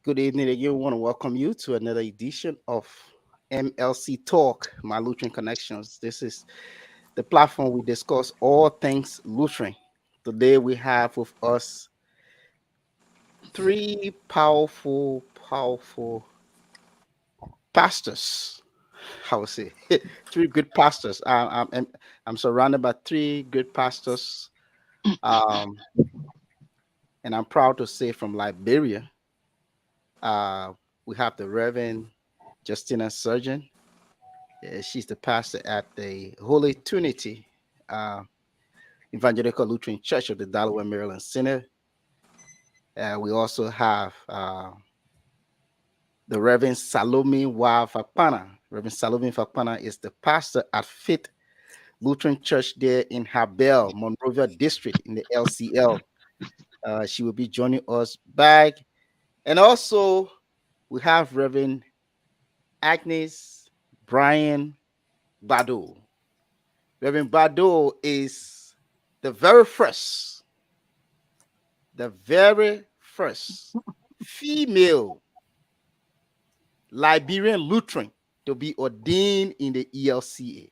Good evening again. We want to welcome you to another edition of MLC Talk, My Lutheran Connections. This is the platform we discuss all things Lutheran. Today we have with us three powerful pastors. I would say three good pastors. I'm surrounded by three good pastors, um, and I'm proud to say from Liberia. Uh, we have the Reverend Justina Surgeon. She's the pastor at the Holy Trinity uh, Evangelical Lutheran Church of the Delaware, Maryland Center. We also have the Reverend Salome Fakpana. Reverend Salome Fakpana is the pastor at Faith Lutheran Church there in Habel, Monrovia District in the LCL. She will be joining us back. And also, we have Reverend Agnes Brian Bado. Reverend Bado is the very first female Liberian Lutheran to be ordained in the ELCA.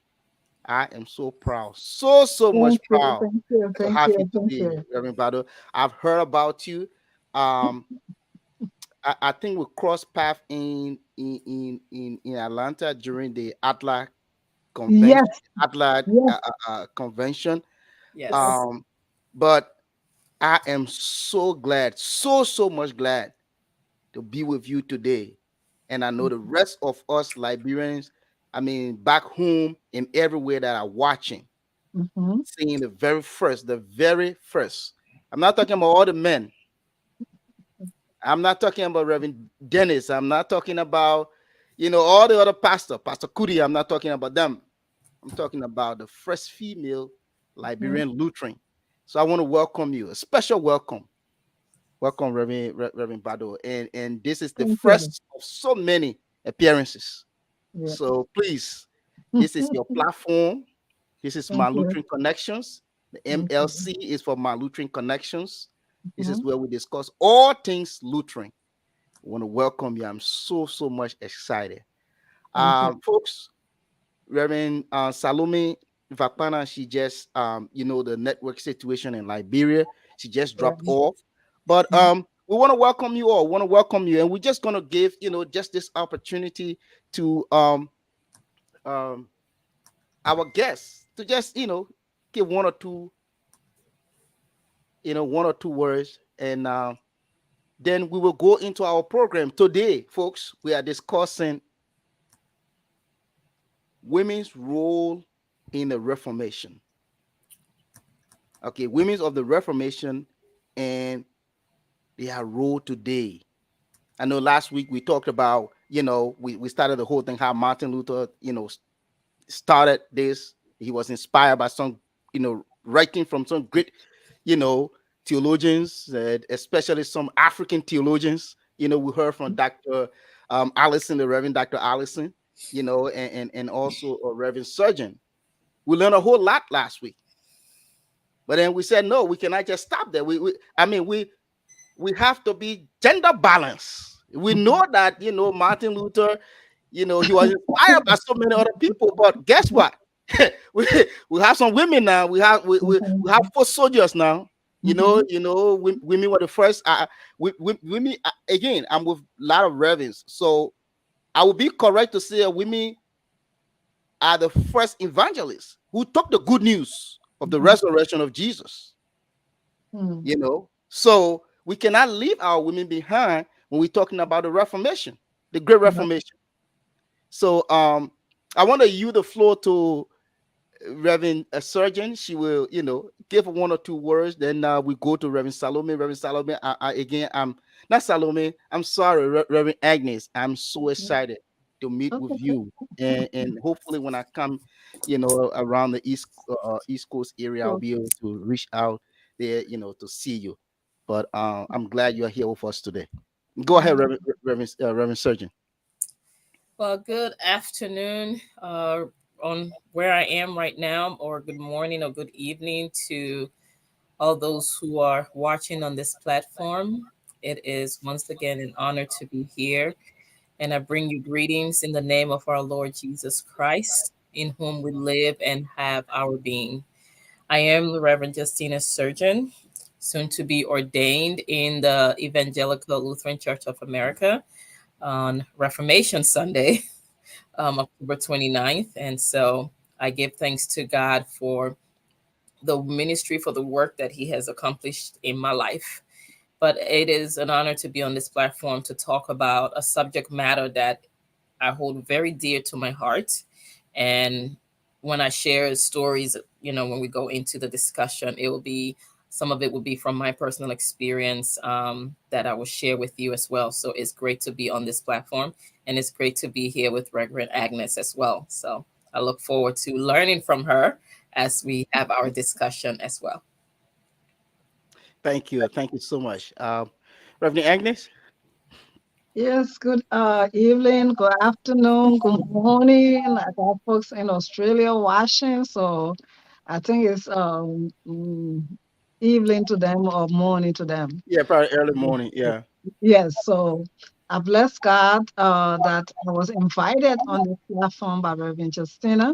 I am so proud, so much Thank you, proud thank you, to thank have you you, thank today, you. Reverend Bado. I've heard about you. Um, I think we crossed paths in Atlanta during the Atla convention. Yes, Atla yes, convention. yes. Yes. Um, but I am so glad, so much glad to be with you today. And I know the rest of us Liberians, I mean, back home and everywhere that are watching, Mm-hmm. seeing the very first. I'm not talking about all the men. I'm not talking about Reverend Dennis. I'm not talking about, all the other Pastor Kudi. I'm not talking about them. I'm talking about the first female Mm-hmm. Liberian Lutheran. So I want to welcome you, a special welcome. Welcome, Reverend Bado. And this is the Thank you. first of so many appearances. Yeah. So please, this is your platform. This is my Thank you. Lutheran Connections. The Thank you. MLC is for my Lutheran Connections. This Mm-hmm. is where we discuss all things Lutheran. I want to welcome you. I'm so much excited. Thank you. Folks, Reverend Salome Vapana, she just, the network situation in Liberia, she just Yeah. dropped off. But Mhm. we want to welcome you all. Want to welcome you, and we're just gonna give, just this opportunity to um, our guests to just, give one or two words, and then we will go into our program today, folks. We are discussing women's role in the Reformation. Okay, women's of the Reformation and their role today. I know last week we talked about, we started the whole thing, how Martin Luther, started this. He was inspired by some, writing from some great, you know, theologians, especially some African theologians. We heard from Dr. Allison, the Reverend Dr. Allison, and also a Reverend Surgeon. We learned a whole lot last week. But then we said, no, we cannot just stop there. We have to be gender balanced. We know that, Martin Luther, he was inspired by so many other people. But guess what? we, we have some women now. We have foot soldiers now. Mhm. Women were the first. Women again. I'm with a lot of reverends, so I would be correct to say women are the first evangelists who took the good news of the Mhm. resurrection of Jesus. Mhm. So we cannot leave our women behind when we're talking about the Reformation, the Great No. Reformation. So I want to yield the floor to Reverend Surgeon. She will, give one or two words. Then we go to Reverend Salome. Reverend Salome, again, I'm not Salome. I'm sorry, Reverend Agnes. I'm so excited to meet with Okay. you, and hopefully when I come, around the East Coast area, I'll Sure. be able to reach out there, to see you. But I'm glad you're here with us today. Go ahead, Mhm. Reverend Surgeon. Well, good afternoon on where I am right now, or good morning or good evening to all those who are watching on this platform. It is once again an honor to be here, and I bring you greetings in the name of our Lord Jesus Christ, in whom we live and have our being. I am the Reverend Justina Surgeon, soon to be ordained in the Evangelical Lutheran Church of America on Reformation Sunday, October 29th. And so I give thanks to God for the ministry, for the work that He has accomplished in my life. But it is an honor to be on this platform to talk about a subject matter that I hold very dear to my heart. And when I share stories, when we go into the discussion, it will be some of it will be from my personal experience that I will share with you as well. So it's great to be on this platform, and it's great to be here with Reverend Agnes as well. So I look forward to learning from her as we have our discussion as well. Thank you so much. Reverend Agnes. Yes, good evening, good afternoon, good morning. I got folks in Australia watching, so I think it's evening to them or morning to them. Yeah, probably early morning. Yeah. Yes, so I bless God that I was invited on this platform by Reverend Justina.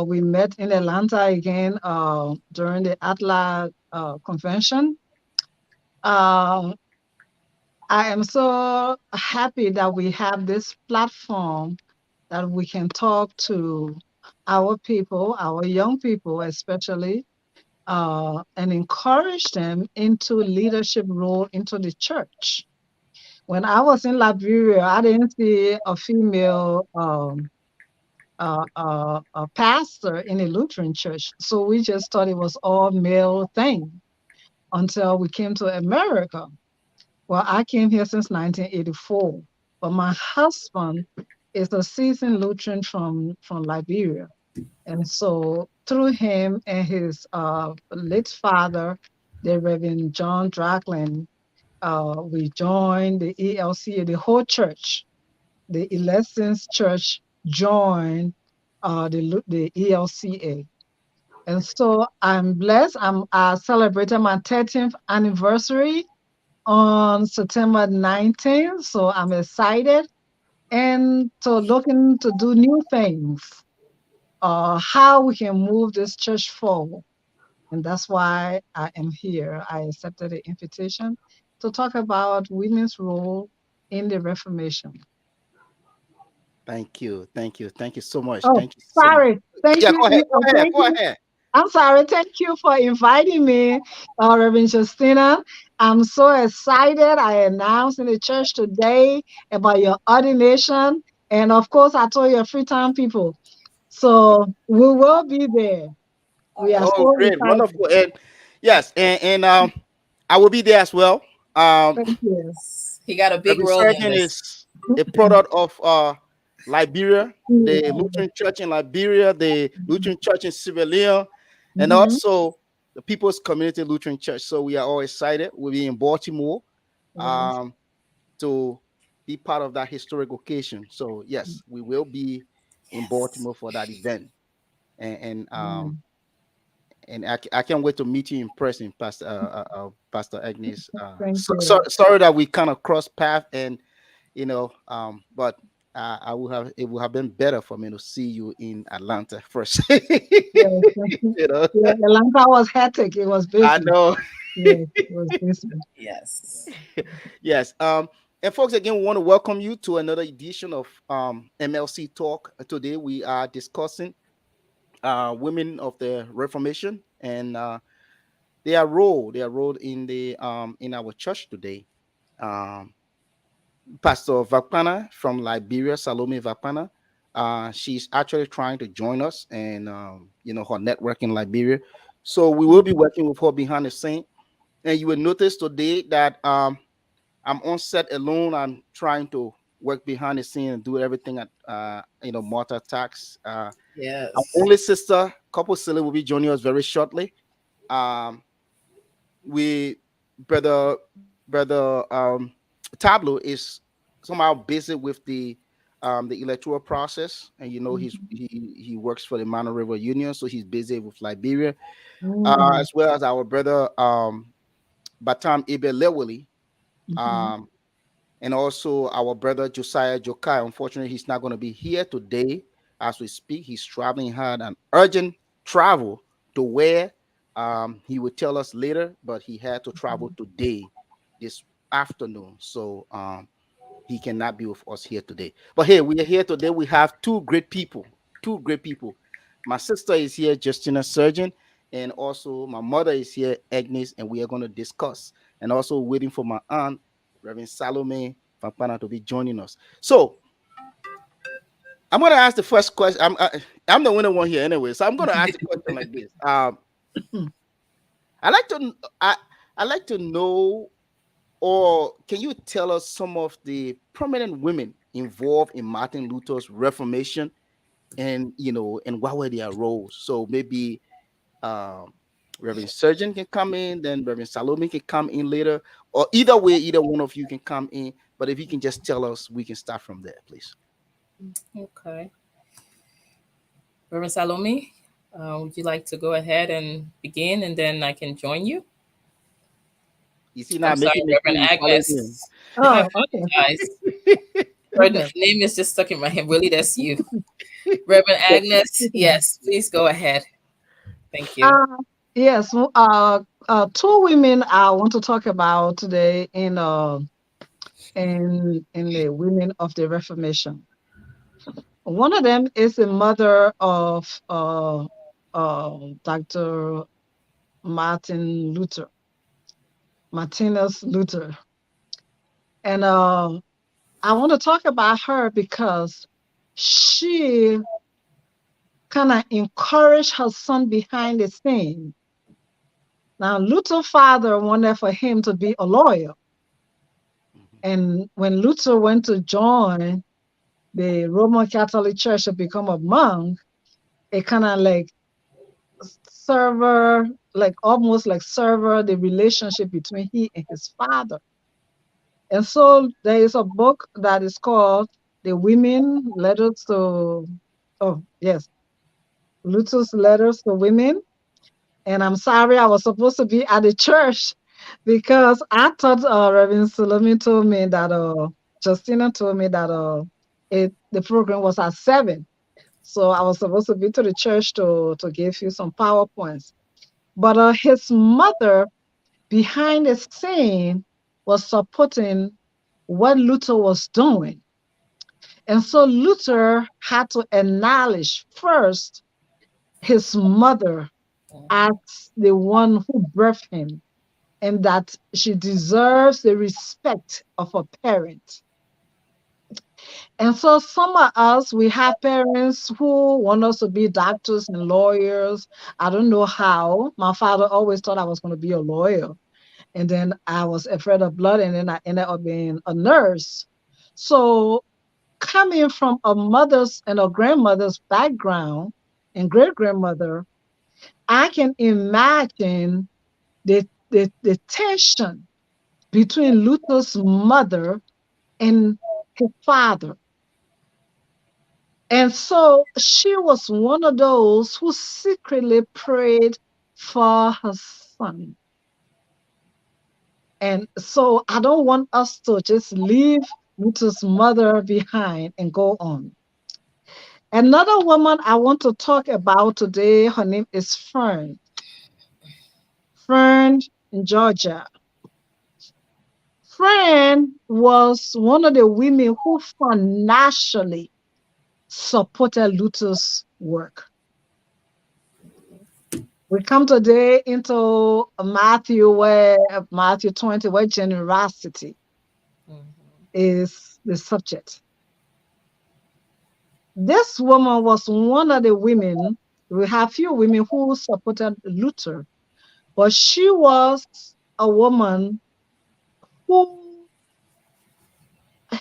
We met in Atlanta again during the ATLA convention. Uh, I am so happy that we have this platform that we can talk to our people, our young people especially, and encourage them into leadership role into the church. When I was in Liberia, I didn't see a female a pastor in a Lutheran church, so we just thought it was all male thing until we came to America. Well, I came here since 1984, but my husband is a seasoned Lutheran from Liberia. And so through him and his late father, the Reverend John Dracklin, we joined the ELCA, the whole church, the Elections Church joined the ELCA. And so I'm blessed. I celebrated my 13th anniversary on September 19th. So I'm excited and so looking to do new things, how we can move this church forward. And that's why I am here. I accepted the invitation to talk about women's role in the Reformation. Thank you so much. Oh, Thank you so much. sorry. Thank Yeah, you. go ahead. Go ahead. Thank Go you. ahead. I'm sorry. Thank you for inviting me, Reverend Justina. I'm so excited. I announced in the church today about your ordination. And of course, I told your free time people. So we will be there. We are Oh, so great, excited. wonderful, and yes, and I will be there as well. Um, Thank you. Yes, he got a big Reverend role in Surgeon this. is a product of Liberia, the Mhm. Lutheran Church in Liberia, the Lutheran Church in Sierra Leone, and Mhm. also the People's Community Lutheran Church. So we are all excited. We'll be in Baltimore Yes. um, to be part of that historic occasion. So yes, we will be in Yes. Baltimore for that event, and Mhm. I can't wait to meet you in person, Pastor Agnes. Thank you. Sorry that we kind of cross path, and but it would have been better for me to see you in Atlanta first. Yes. you know, Yeah, Atlanta was hectic. It was I busy. know. Yes, it was busy. Yes. Yes. And folks, again, we want to welcome you to another edition of MLC Talk. Today we are discussing women of the Reformation and their role in our church today. Um, Pastor Vapana from Liberia, Salome Vapana. She's actually trying to join us and her network in Liberia. So we will be working with her behind the scene. And you will notice today that I'm on set alone. I'm trying to work behind the scene and do everything at multitask. Our Yes. only sister, couple Silly, will be joining us very shortly. Um, we brother Tableau is somehow busy with the electoral process, and Mhm. he works for the Mano River Union, so he's busy with Liberia, Mm. as well as our brother Batam Ibe Lewili. Mhm. Um, and also our brother Josiah Jokai. Unfortunately, he's not going to be here today as we speak. He's traveling, had an urgent travel to where he will tell us later, but he had to travel today, this afternoon. So he cannot be with us here today. But hey, we are here today. We have two great people. Two great people. My sister is here, Justina Surgeon, and also my mother is here, Agnes, and we are going to discuss. And also waiting for my aunt, Reverend Salome Fampana, to be joining us. So I'm going to ask the first question. I'm the winner one here anyway, so I'm going to ask the question like this. I like to I I like to know, or can you tell us some of the prominent women involved in Martin Luther's Reformation, and and what were their roles? So maybe um, Reverend Surgeon can come in, then Reverend Salome can come in later, or either way, either one of you can come in. But if you can just tell us, we can start from there, please. Okay. Reverend Salome, would you like to go ahead and begin and then I can join you? You see, I'm now sorry, making Reverend mistake, follow me. Agnes. I Oh, okay. apologize. Her Okay. name is just stuck in my head. Really, that's you. Reverend Agnes, yes, please go ahead. Thank you. Uh, yes. Two women I want to talk about today in the women of the Reformation. One of them is the mother of Dr. Martin Luther, Martinus Luther, and I want to talk about her because she kind of encouraged her son behind the scene. Now, Luther's father wanted for him to be a lawyer. Mhm, And when Luther went to join the Roman Catholic Church to become a monk, it kind of like server, like almost like server the relationship between he and his father. And so there is a book that is called The Women Letters to, oh, yes, Luther's Letters to Women. And I'm sorry, I was supposed to be at the church because I thought Reverend Salome told me that, Justina told me that the program was at 7. So I was supposed to be to the church to give you some PowerPoints. But his mother behind the scene was supporting what Luther was doing. And so Luther had to acknowledge first his mother as the one who birthed him and that she deserves the respect of a parent. And so some of us, we have parents who want us to be doctors and lawyers. I don't know how. My father always thought I was going to be a lawyer. And then I was afraid of blood, and then I ended up being a nurse. So coming from a mother's and a grandmother's background and great grandmother, I can imagine the tension between Luther's mother and his father. And so she was one of those who secretly prayed for her son. And so I don't want us to just leave Luther's mother behind and go on. Another woman I want to talk about today, her name is Fern. Fern in Georgia. Fern was one of the women who financially supported Luther's work. We come today into Matthew 20, where generosity Mhm. is the subject. This woman was one of the women. We have few women who supported Luther, but she was a woman who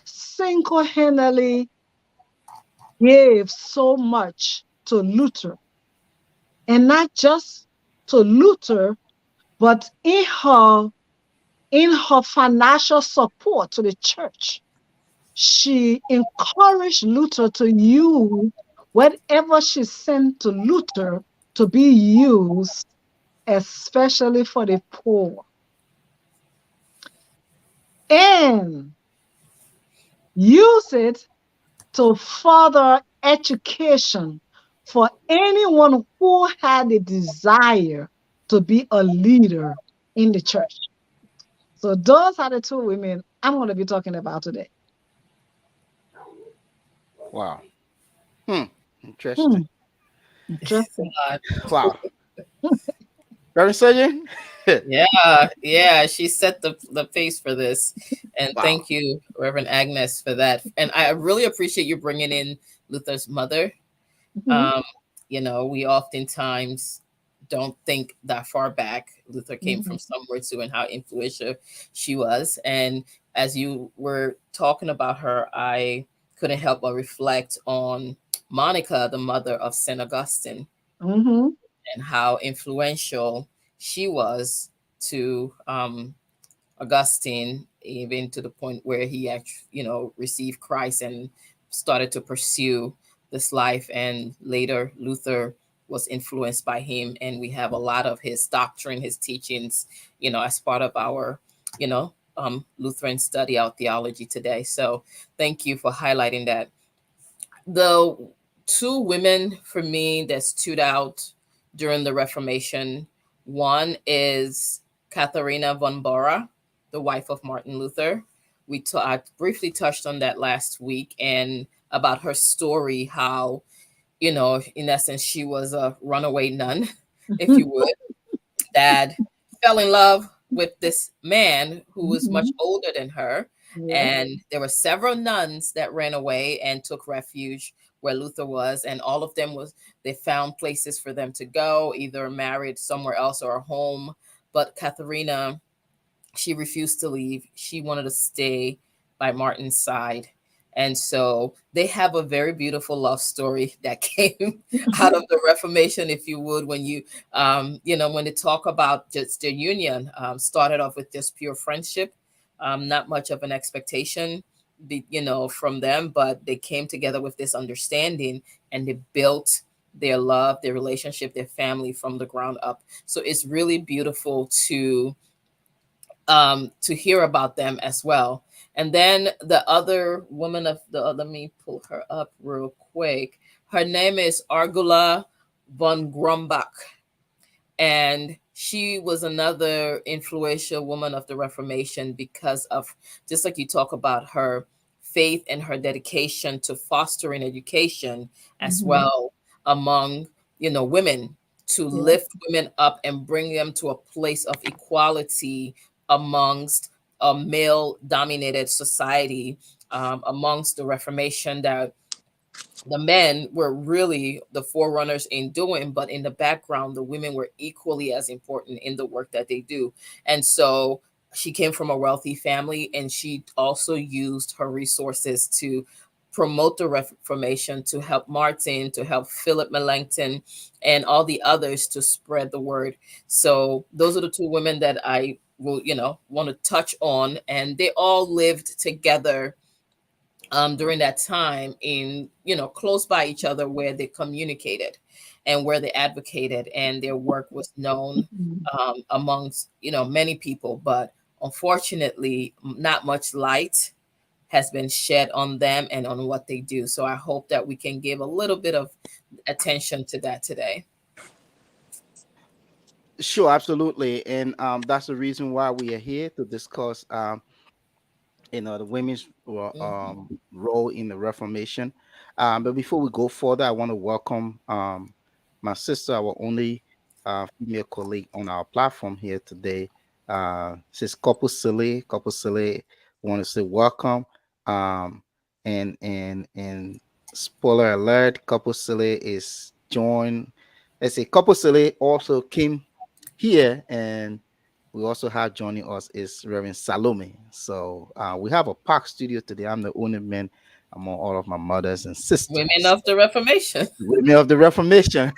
single-handedly gave so much to Luther, and not just to Luther, but in her financial support to the church. She encouraged Luther to use whatever she sent to Luther to be used, especially for the poor. and use it to further education for anyone who had a desire to be a leader in the church. So those are the two women I'm going to be talking about today. Wow. Hmm. Interesting. Hmm, It's a interesting. lot. Wow. Reverend Surgeon? Yeah, yeah, she set the pace for this, and Wow. thank you, Reverend Agnes, for that. And I really appreciate you bringing in Luther's mother. Mhm, Um, we oftentimes don't think that far back. Luther came from mhm, somewhere too, and how influential she was. And as you were talking about her, I couldn't help but reflect on Monica, the mother of Saint Augustine, mhm, and how influential she was to Augustine, even to the point where he actually, received Christ and started to pursue this life. And later, Luther was influenced by him, and we have a lot of his doctrine, his teachings, as part of our, Lutheran study, our theology today. So, thank you for highlighting that. The two women for me that stood out during the Reformation, one is Katharina von Bora, the wife of Martin Luther. I briefly touched on that last week and about her story, how, in essence, she was a runaway nun, if you mhm, would, that fell in love with this man who was much mhm. older than her. Yeah. And there were several nuns that ran away and took refuge where Luther was. And all of them they found places for them to go, either married somewhere else or a home. But Katharina, she refused to leave. She wanted to stay by Martin's side. And so they have a very beautiful love story that came out of the Reformation, if you would, when when they talk about just their union, started off with just pure friendship, not much of an expectation, from them, but they came together with this understanding and they built their love, their relationship, their family from the ground up. So it's really beautiful to hear about them as well. And then the other woman let me pull her up real quick. Her name is Argula von Grumbach, and she was another influential woman of the Reformation because of, just like you talk about, her faith and her dedication to fostering education as Mhm. well among women, to Yeah. lift women up and bring them to a place of equality amongst a male dominated society, amongst the Reformation, that the men were really the forerunners in doing, but in the background, the women were equally as important in the work that they do. And so she came from a wealthy family, and she also used her resources to promote the Reformation, to help Martin, to help Philip Melanchthon, and all the others to spread the word. So those are the two women that I will, want to touch on. And they all lived together during that time in close by each other, where they communicated and where they advocated, and their work was known Mhm. amongst many people. But unfortunately, not much light has been shed on them and on what they do. So I hope that we can give a little bit of attention to that today. Sure, absolutely. And that's the reason why we are here to discuss the women's Mhm. role in the Reformation. But before we go further, I want to welcome my sister, our only female colleague on our platform here today. Sis Couple Silly. Couple Silly, want to say welcome. Um, and spoiler alert, Couple Silly is joined. Let's say Couple Silly also came here, and we also have joining us is Reverend Salome. So we have a park studio today. I'm the only man among all of my mothers and Women sisters. of the Reformation. Women of the Reformation.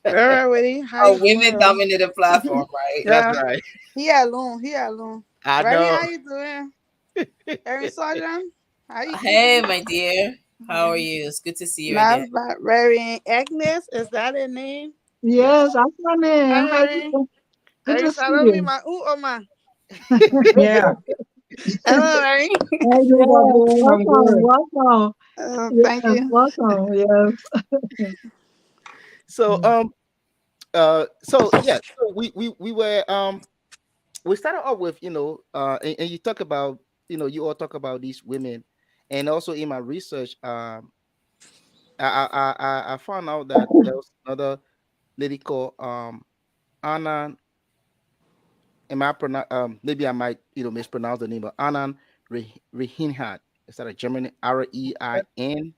Already, how A you women doing? dominated platform, right? That's Yeah, right. he alone, he alone. I Ready, know. how you doing? Erin Sergeant, how you Hey, keeping? my dear, how are Yeah. you? It's good to see you again. Not bad. Reverend Agnes, is that her name? Yes. Yes, I'm Hi, coming. How you Reverend. doing? Good to Erin see Sergeant, me you. my Oma. Yeah. All right. Thank you, Yeah, Babu. I'm Welcome, good. welcome. Thank Yes, you. welcome. Yes. So so yeah, so we were we started off with, and you talk about, you all talk about these women, and also in my research, I found out that there was another lady called Anna. Am I maybe I might, mispronounce the name, but Anna Rehinhat. Is that a German? Yes.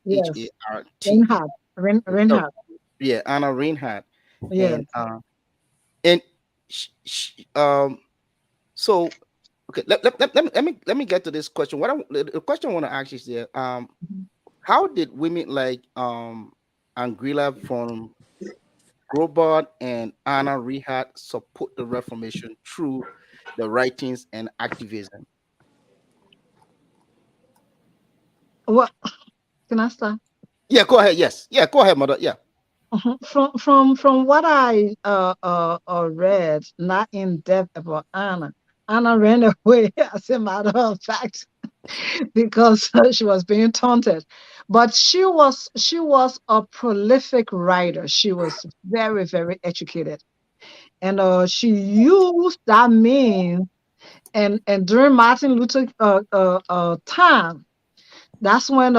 Reinhart. Reinhard. Oh, Reinhard. yeah, Anna Reinhart, and Yes. and so okay, let me get to this question. The question I want to ask is there, Mhm. how did women like Angrila from Grobart and Anna Rehat support the Reformation through the writings and activism? What can I start? Yeah, go ahead. Yes, yeah, go ahead, mother. Yeah. From what I read, not in depth about Anna. Anna ran away, as a matter of fact, because she was being taunted. But she was a prolific writer. She was very, very educated, and she used that means. And during Martin Luther time, that's when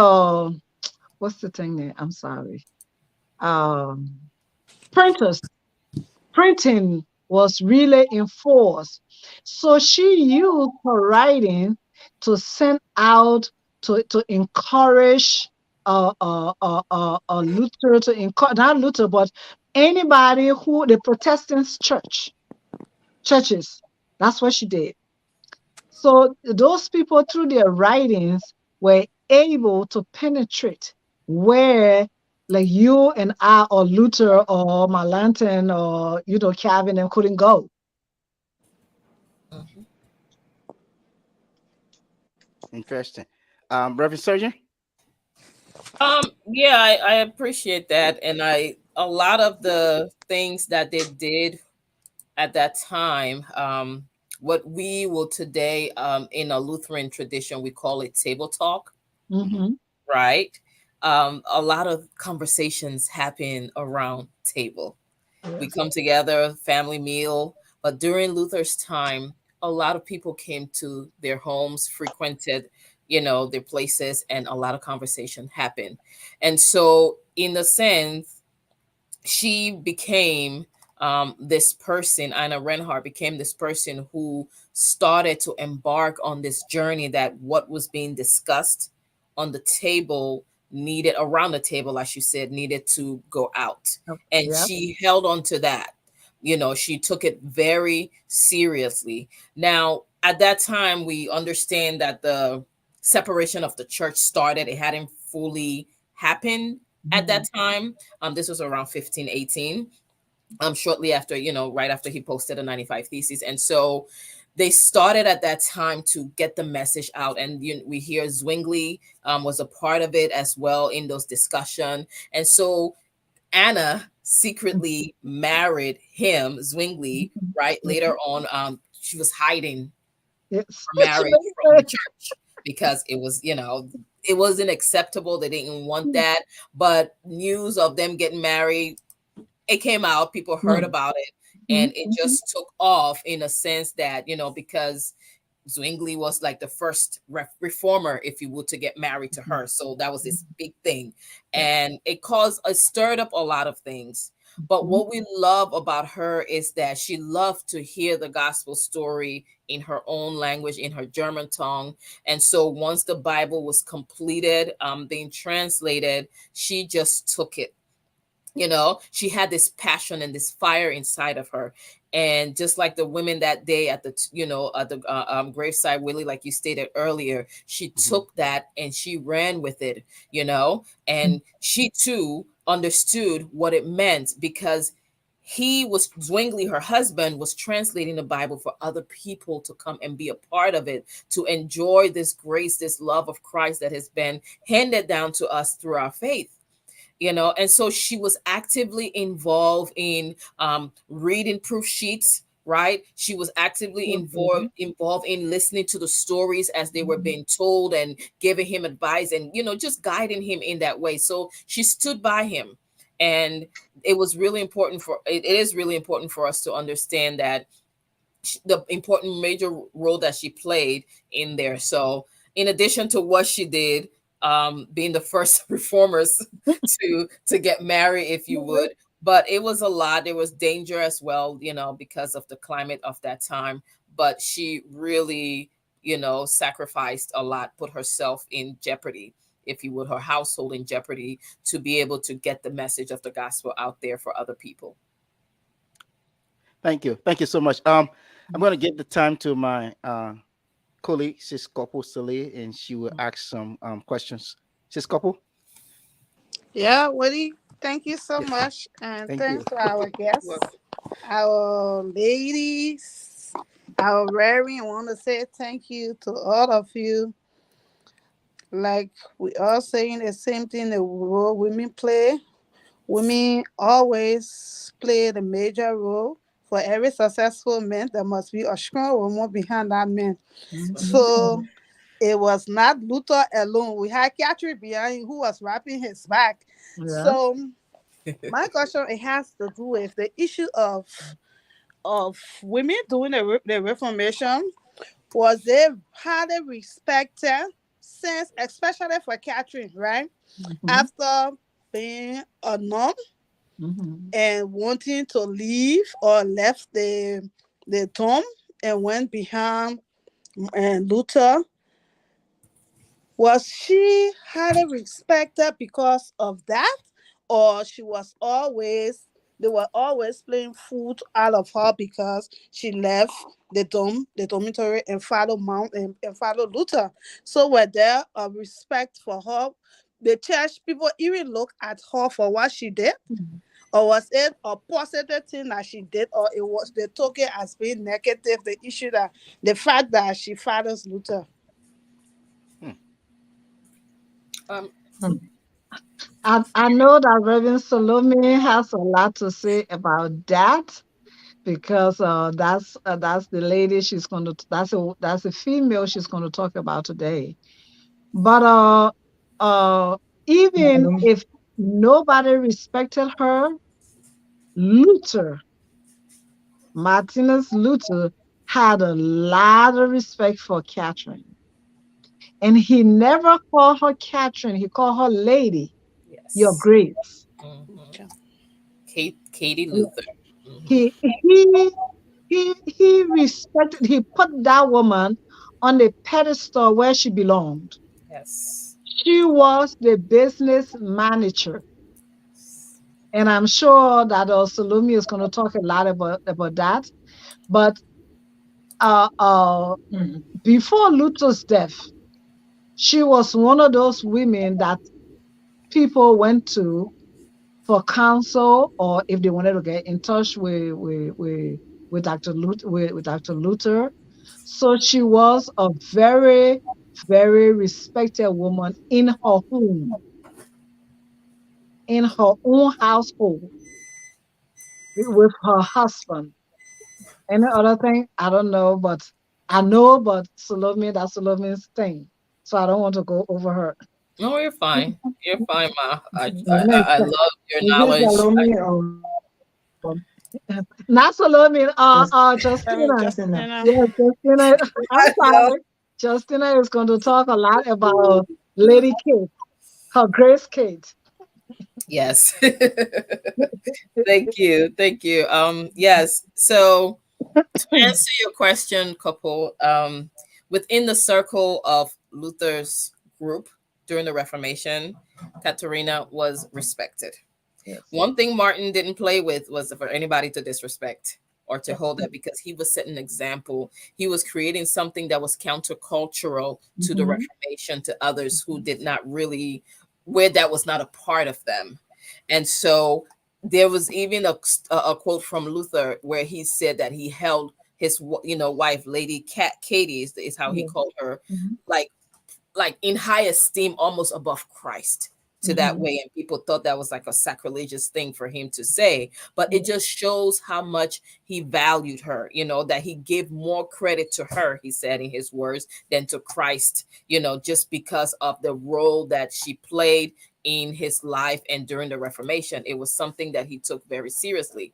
what's the thing there? I'm sorry. Um, printers printing was really enforced. So she used her writing to send out to encourage Luther, to encourage not Luther, but anybody who the Protestant churches. That's what she did. So those people, through their writings, were able to penetrate where, like you and I, or Luther, or Melanchthon, or Calvin, and couldn't go. Mhm. Interesting. Reverend Surgeon. Yeah, I appreciate that, and a lot of the things that they did at that time, what we will today, in a Lutheran tradition, we call it table talk, Mhm. Hmm. right? A lot of conversations happen around table. We Yes. come together, family meal. But during Luther's time, a lot of people came to their homes, frequented, their places, and a lot of conversation happened. And so, in a sense, she became, this person. Anna Reinhardt became this person who started to embark on this journey, that what was being discussed on the table, needed around the table, as you said, needed to go out. Yep. And Yep. she held on to that. She took it very seriously. Now, at that time, we understand that the separation of the church started. It hadn't fully happened at that Mhm. time. This was around 1518, shortly after, right after he posted a 95 thesis. And so they started at that time to get the message out. And we hear Zwingli, was a part of it as well in those discussion. And so Anna secretly married him, Zwingli, Mhm. right? Mhm. Later on, she was hiding Yes. her marriage from the church because it wasn't acceptable. They didn't want that. But news of them getting married, it came out, people heard Mhm. about it, and Mhm. it Mhm. just took off, in a sense that, because Zwingli was like the first reformer, if you would, to get married to her. So that was this big thing. Yeah. And it stirred up a lot of things. But Mhm. what we love about her is that she loved to hear the gospel story in her own language, in her German tongue. And so once the Bible was completed, being translated, she just took it. She had this passion and this fire inside of her. And just like the women that day at the graveside, Willie, like you stated earlier, she Mhm. took that and she ran with it. Mhm. And she too understood what it meant, because Zwingli, her husband, was translating the Bible for other people to come and be a part of it, to enjoy this grace, this love of Christ that has been handed down to us through our faith. And so she was actively involved in, reading proof sheets, right? She was actively Mhm. involved in listening to the stories as they were Mhm. being told and giving him advice and just guiding him in that way. So she stood by him. And it was really important it is really important for us to understand that the important major role that she played in there. So, in addition to what she did, being the first reformers to get married, if you would, but it was a lot. There was danger as well, because of the climate of that time. But she really, sacrificed a lot, put herself in jeopardy, if you would, her household in jeopardy to be able to get the message of the gospel out there for other people. Thank you so much. I'm going to give the time to my colleague, Sis Kopo Saleh, and she will ask some questions. Sis Kopo? Yeah, Woody, thank you so Yeah, much. And thank thanks you. to our Well, guests, our ladies, our Reverend. I want to say thank you to all of you. Like we are saying the same thing the role women play. Women always play the major role. For every successful man, there must be a strong woman behind that man. that's what Mhm. it is. So it was not Luther alone. We had Catherine behind him who was wrapping his back. Yeah. So my question, it has to do with the issue of women doing the Reformation. Was they highly respected since, especially for Catherine, right? Mhm. After being a nun Mhm. and wanting to leave or left the tomb and went behind and Luther, was she highly respected because of that, or she was always they were always playing food out of her because she left the dormitory, and followed Mount and followed Luther? So were there a respect for her? The church people even look at her for what she did, Mhm. or was it a positive thing that she did, or it was they took it as being negative? The issue that the fact that she follows Luther. Hmm. um Mhm. I know that Reverend Salome has a lot to say about that because that's the lady she's going to that's a female she's going to talk about today. But uh even if nobody respected her, Luther, Martinus Luther, had a lot of respect for Catherine. And he never called her Catherine, he called her Lady, Your yes. Grace. Hmm. Katie Luther. Hmm. He he he respected, he put that woman on the pedestal where she belonged. Yes. She was the business manager. And I'm sure that Salome is going to talk a lot about that. But before Luther's death, she was one of those women that people went to for counsel, or if they wanted to get in touch with Dr. Luther, with Dr. Luther. So she was a very, very respected woman in her home, in her own household, with her husband. Any other thing? I don't know, but I know, but Salome, that's Salome's thing. So I don't want to go over her. No, you're fine. You're fine, Ma. I Next, love your is it knowledge. Salome or not Salome? Justina. Justina. Yes, Justina. I'm No. sorry. Justina is going to talk a lot about Lady Kate, her Grace Kate. Yes. Thank you. Thank you. Yes. So to answer your question, couple, within the circle of Luther's group during the Reformation, Katharina was respected. Yes. One thing Martin didn't play with was for anybody to disrespect or to Yeah. hold that, because he was setting an example. He was creating something that was countercultural to the Mhm. Reformation, to others who did not really, where that was not a part of them. And so there was even a quote from Luther where he said that he held his wife, Lady Katie is how he Yeah. called her, Mhm. like in high esteem, almost above Christ, to that Mhm. way, and people thought that was like a sacrilegious thing for him to say. But it just shows how much he valued her, that he gave more credit to her, he said in his words, than to Christ, just because of the role that she played in his life and during the Reformation. It was something that he took very seriously.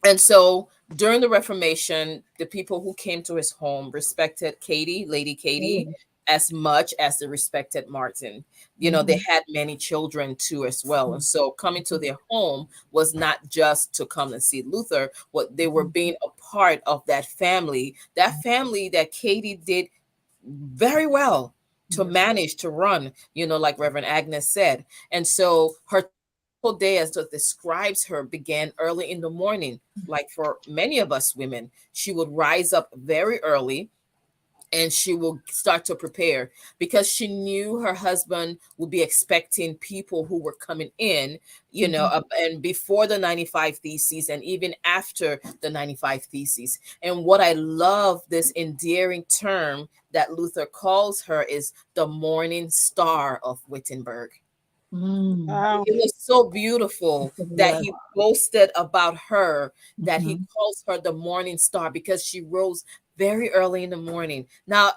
And so during the Reformation, the people who came to his home respected Katie, Lady Katie, Oh. as much as they respected Martin. They Mhm. had many children too as well. And so coming to their home was not just to come and see Luther, what they were Mhm. being a part of that family that Katie did very well to Yeah. manage to run, like Reverend Agnes said. And so her typical day, as it describes her, began early in the morning. Like for many of us women, she would rise up very early and she will start to prepare because she knew her husband would be expecting people who were coming in, Mhm. and before the 95 Theses and even after the 95 Theses. And what I love, this endearing term that Luther calls her, is the morning star of Wittenberg. Mm. Wow. It was so beautiful that Yes. he boasted about her, that he Mhm. calls her the morning star because she rose very early in the morning. Now,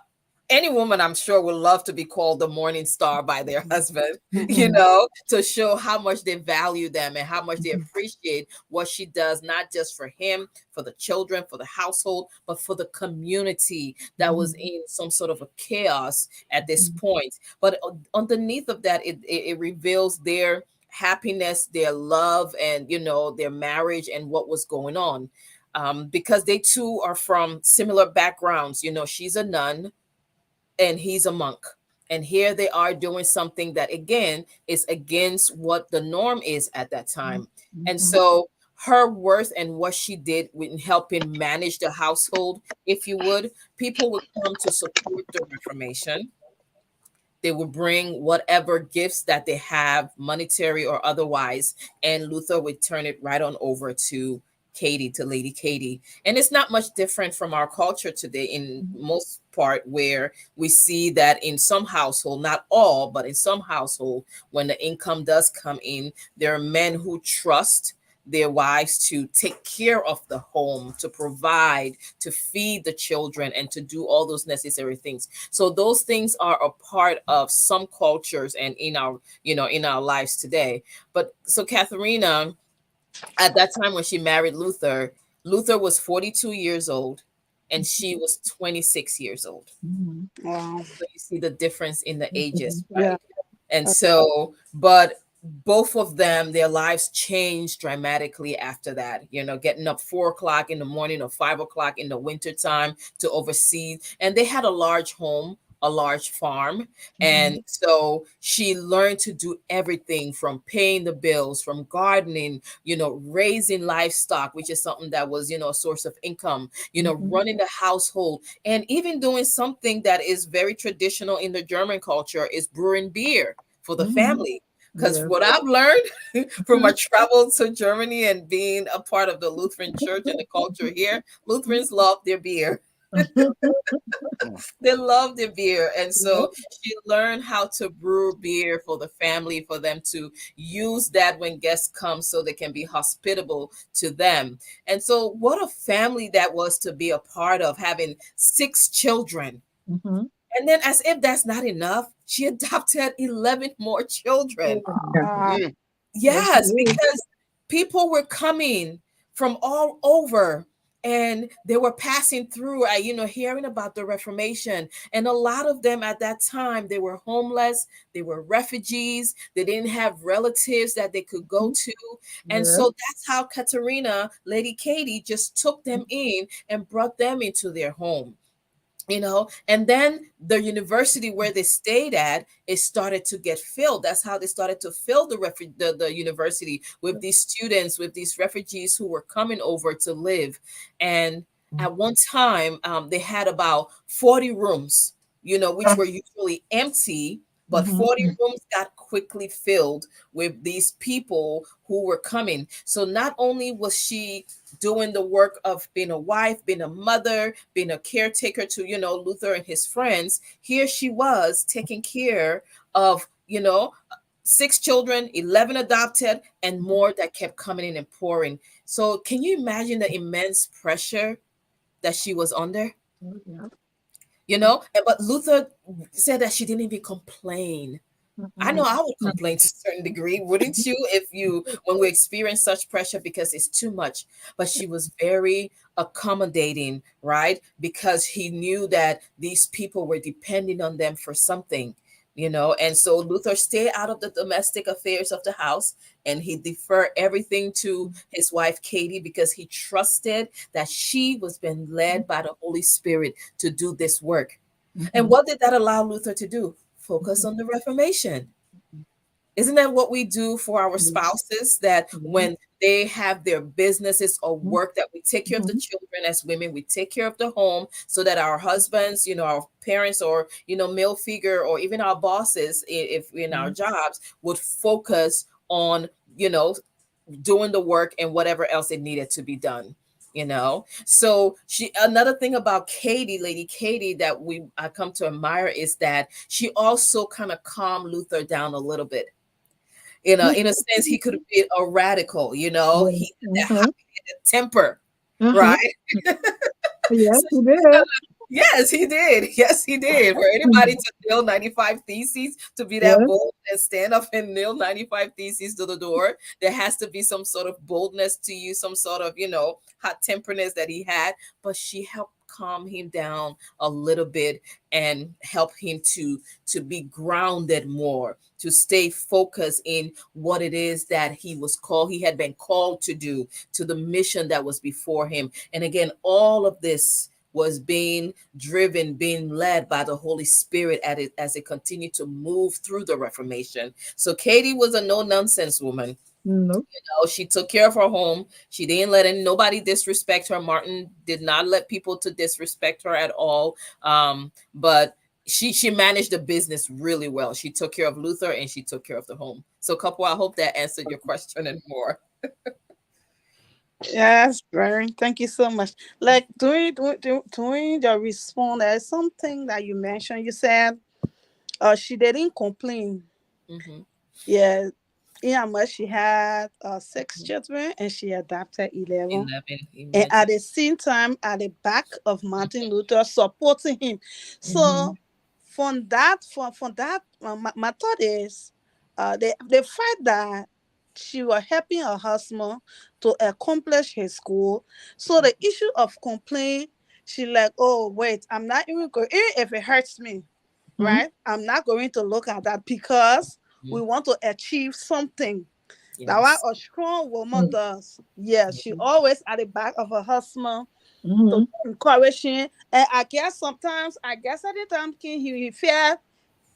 any woman, I'm sure, would love to be called the morning star by their husband, Mhm. to show how much they value them and how much they Mhm. appreciate what she does, not just for him, for the children, for the household, but for the community that was Mhm. in some sort of a chaos at this Mhm. point. But underneath of that, it reveals their happiness, their love, and their marriage and what was going on. Because they too are from similar backgrounds. She's a nun and he's a monk. And here they are doing something that, again, is against what the norm is at that time. And Mhm. so her worth and what she did in helping manage the household, if you would, people would come to support the Reformation. They would bring whatever gifts that they have, monetary or otherwise, and Luther would turn it right on over to Katie, to Lady Katie. And it's not much different from our culture today in most part, where we see that in some household, not all, but in some household, when the income does come in, there are men who trust their wives to take care of the home, to provide, to feed the children, and to do all those necessary things. So those things are a part of some cultures and in our lives today. But so Katharina, at that time when she married Luther, Luther was 42 years old and she was 26 years old. Mhm. Wow. So you see the difference in the ages, Mhm. Yeah. right? And so, but both of them, their lives changed dramatically after that. Getting up 4 o'clock in the morning or 5 o'clock in the wintertime to oversee. And they had a large home, a large farm. And Mhm. so she learned to do everything from paying the bills, from gardening, raising livestock, which is something that was, a source of income, Mhm. running the household, and even doing something that is very traditional in the German culture is brewing beer for the Mhm. family. Because Yes. what I've learned from my travel to Germany and being a part of the Lutheran church and the culture here, Lutherans love their beer. Mm. They love their beer. And Yeah. so she learned how to brew beer for the family, for them to use that when guests come so they can be hospitable to them. And so, what a family that was to be a part of, having 6 children. Mhm. And then, as if that's not enough, she adopted 11 more children. Oh, Wow. Mm. yes, it Yes, is. because people were coming from all over and they were passing through, hearing about the Reformation. And a lot of them at that time, they were homeless, they were refugees, they didn't have relatives that they could go Mhm. to. And Yes. so that's how Katerina, Lady Katie, just took them in and brought them into their home. And then the university where they stayed at, it started to get filled. That's how they started to fill the university with these students, with these refugees who were coming over to live. And at one time, they had about 40 rooms, which were usually empty, but Mhm. 40 rooms got quickly filled with these people who were coming. So not only was she doing the work of being a wife, being a mother, being a caretaker to, Luther and his friends, here she was taking care of, six children, 11 adopted, and more that kept coming in and pouring. So, can you imagine the immense pressure that she was under? Yeah. But Luther said that she didn't even complain. I know Mhm. I would complain to a certain degree, wouldn't you, if you when we experience such pressure because it's too much. But she was very accommodating, right? Because he knew that these people were depending on them for something. And so Luther stayed out of the domestic affairs of the house, and he deferred everything to his wife Katie because he trusted that she was being led by the Holy Spirit to do this work. And Mhm. what did that allow Luther to do? Focus on the Reformation. Isn't that what we do for our Mhm. spouses? That Yeah. when they have their businesses or Mhm. work, that we take care of the Mhm. children as women, we take care of the home so that our husbands, our parents, or male figure, or even our bosses, if in our Mhm. jobs, would focus on you know doing the work and whatever else it needed to be done. So she another thing about Lady Katie, that we I come to admire, is that she also kind of calmed Luther down a little bit. In a sense, he could be a radical. He had that Mhm. hot temper, Uh-huh. right? Yes, So he did. yes, he did. Yes, he did. For anybody to nail 95 theses, to be that Yes. bold and stand up and nail 95 theses to the door, there has to be some sort of boldness to you, some sort of, hot temperness that he had. But she helped calm him down a little bit and help him to be grounded more, to stay focused in what it is that he had been called to do, to the mission that was before him. And again, all of this was being driven, being led by the Holy Spirit as it continued to move through the Reformation. So Katie was a no nonsense woman. No. She took care of her home. She didn't let nobody disrespect her. Martin did not let people to disrespect her at all. But she managed the business really well. She took care of Luther and she took care of the home. So, couple, I hope that answered your question and more. Yes, very. Thank you so much. Like during the response, there's something that you mentioned. You said, she didn't complain. Hmm. Yeah, yeah, much she had six children and she adopted 11. 11, And at imagine. the same time, at the back of Martin Luther supporting him. So Mhm. from that, my thought is, the fact that she was helping her husband to accomplish his goal. So the issue of complaint, she like, oh wait, I'm not even going, even if it hurts me, Mhm. right? I'm not going to look at that because we Mhm. want to achieve something. That's what Yes. a strong woman Mhm. does. Yeah, she Mhm. always at the back of her husband to Mhm. encourage him. And I guess sometimes, at the time, he felt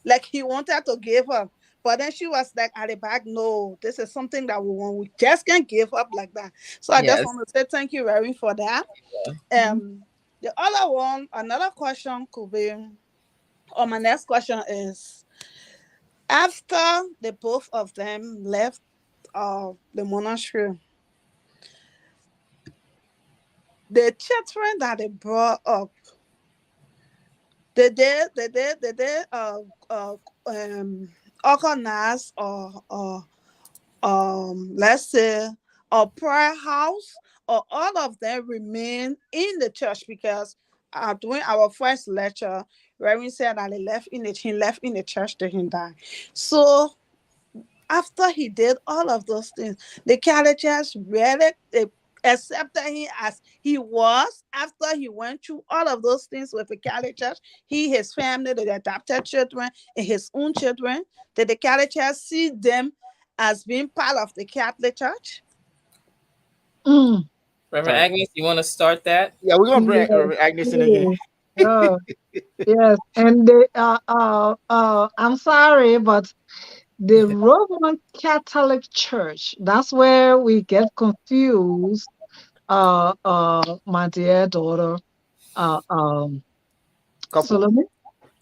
like he wanted to give up. But then she was like at the back, no, this is something that we want. We just can't give up like that. So I just Yes. want to say thank you, Rary, for that. Mhm. The other one, another question could be, or my next question is, after the both of them left the monastery, the children that they brought up, did they uh um organize or let's say a prayer house, or all of them remain in the church? Because during our first lecture, Reverend said that he left in the church till he died. So after he did all of those things, the Catholics really accepted him as he was. After he went through all of those things with the Catholic Church, he, his family, the adopted children, and his own children, did the Catholic Church see them as being part of the Catholic Church? Mm. Reverend Sorry. Agnes, you want to start that? Yeah, we're gonna bring Yes. Agnes in again. Yes. Oh, yes. And I'm sorry, but the Roman Catholic Church, that's where we get confused. My dear daughter, uh, um, Couple. Solomon,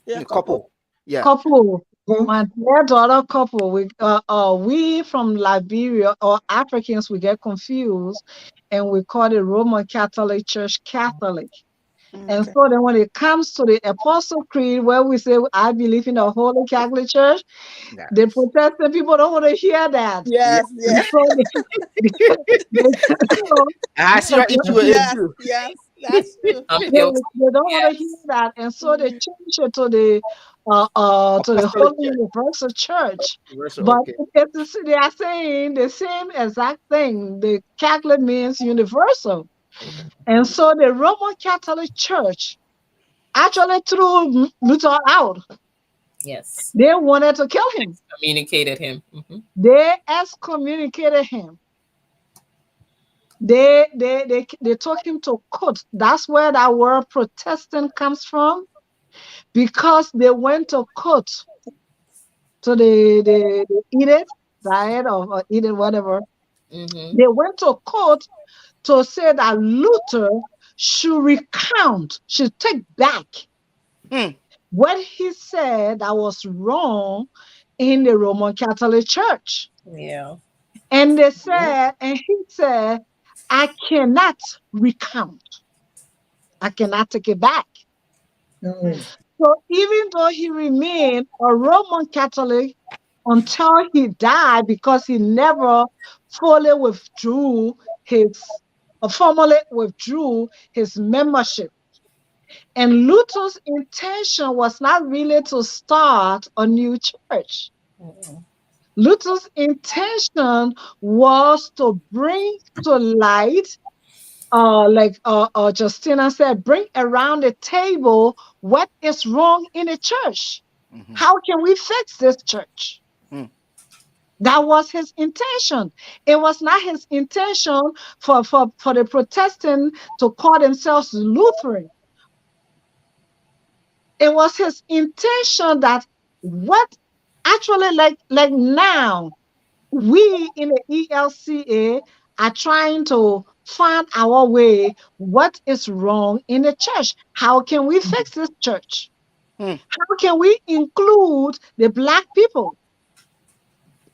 Yeah, Yeah, couple. couple. Yeah. couple, Mhm. my dear daughter, couple. We from Liberia or Africans, we get confused, and we call the Roman Catholic Church Catholic. And Okay. so then when it comes to the Apostle Creed, where we say, I believe in the Holy Catholic Church, the Yes. Protestant people don't want to hear that. Yeah. Yes, And yes, so so, I see yes, your issue with it yes, too. yes. That's true. I'm they, guilty. they don't want to hear Yes. that. And so they Mhm. change it to the Apostolic Holy Church. Universal Church. Universal. But Okay. they are saying the same exact thing. The Catholic means universal. And so the Roman Catholic Church actually threw Luther out. Yes. They wanted to kill him. Communicated him. They excommunicated him. They took him to court. That's where that word Protestant comes from, because they went to court to the edict, diet or edict, whatever. Mm-hmm. They went to court to say that Luther should recount, should take back Hmm. what he said that was wrong in the Roman Catholic Church. Yeah. And they Yeah. said, and he said, I cannot recount. I cannot take it back. Hmm. So even though he remained a Roman Catholic until he died, because he never fully withdrew formally withdrew his membership. And Luther's intention was not really to start a new church. Mm-hmm. Luther's intention was to bring to light, like Justina said, bring around the table what is wrong in the church. Hmm. How can we fix this church? Hmm. That was his intention. It was not his intention for the Protestant to call themselves Lutheran. It was his intention that what actually, like now, we in the ELCA are trying to find our way, what is wrong in the church. How can we fix this church? Hmm. How can we include the Black people,